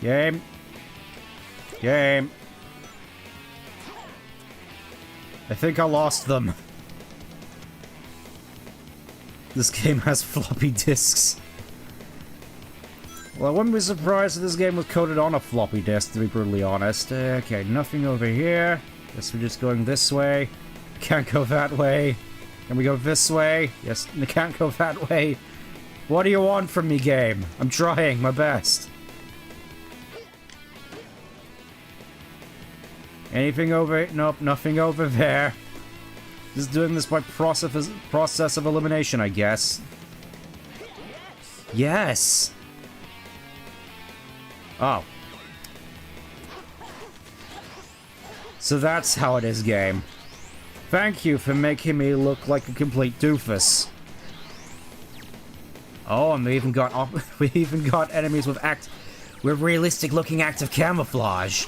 Game. Game. I think I lost them. This game has floppy disks. Well, I wouldn't be surprised if this game was coded on a floppy disk, to be brutally honest. Okay, nothing over here. Guess we're just going this way. Can't go that way. Can we go this way? Yes, we can't go that way. What do you want from me, game? I'm trying my best. Anything over... Nope, nothing over there. Just doing this by process of elimination, I guess. Yes! Oh. So that's how it is, game. Thank you for making me look like a complete doofus. Oh, and we even got enemies with realistic-looking active camouflage.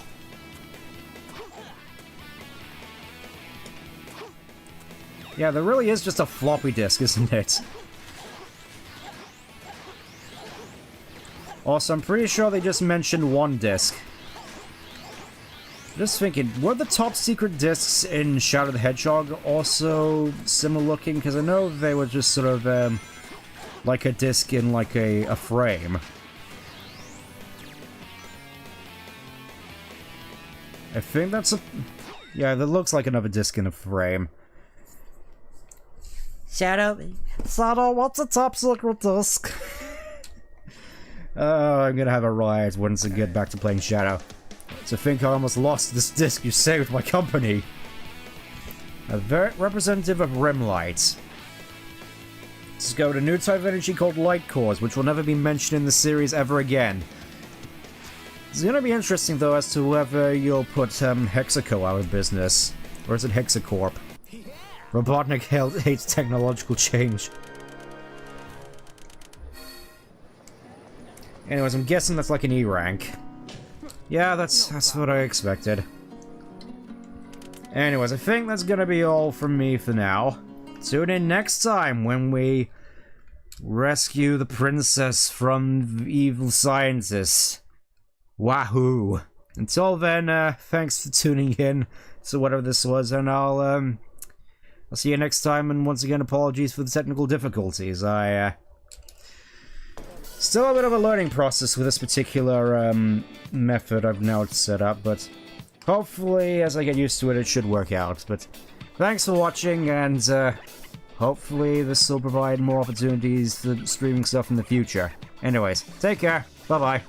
Yeah, there really is just a floppy disk, isn't it? Also, I'm pretty sure they just mentioned one disk. Just thinking, were the top secret discs in Shadow the Hedgehog also similar looking? Because I know they were just sort of, like a disc in, like, a frame. I think that's a... Yeah, that looks like another disc in a frame. Shadow, what's a top secret disc? Oh, I'm gonna have a riot once I get back to playing Shadow. To think I almost lost this disc you saved my company. A representative of Rimlight. Let's go to a new type of energy called Light Cores, which will never be mentioned in the series ever again. It's gonna be interesting though as to whether you'll put Hexaco out of business. Or is it Hexacorp? Robotnik hates technological change. Anyways, I'm guessing that's like an E rank. Yeah, that's what I expected. Anyways, I think that's gonna be all from me for now. Tune in next time when we rescue the princess from the evil scientists. Wahoo! Until then, thanks for tuning in to whatever this was, and I'll see you next time, and once again, apologies for the technical difficulties. Still a bit of a learning process with this particular, method I've now set up, but hopefully, as I get used to it, it should work out. But thanks for watching, and, hopefully this will provide more opportunities for streaming stuff in the future. Anyways, take care. Bye-bye.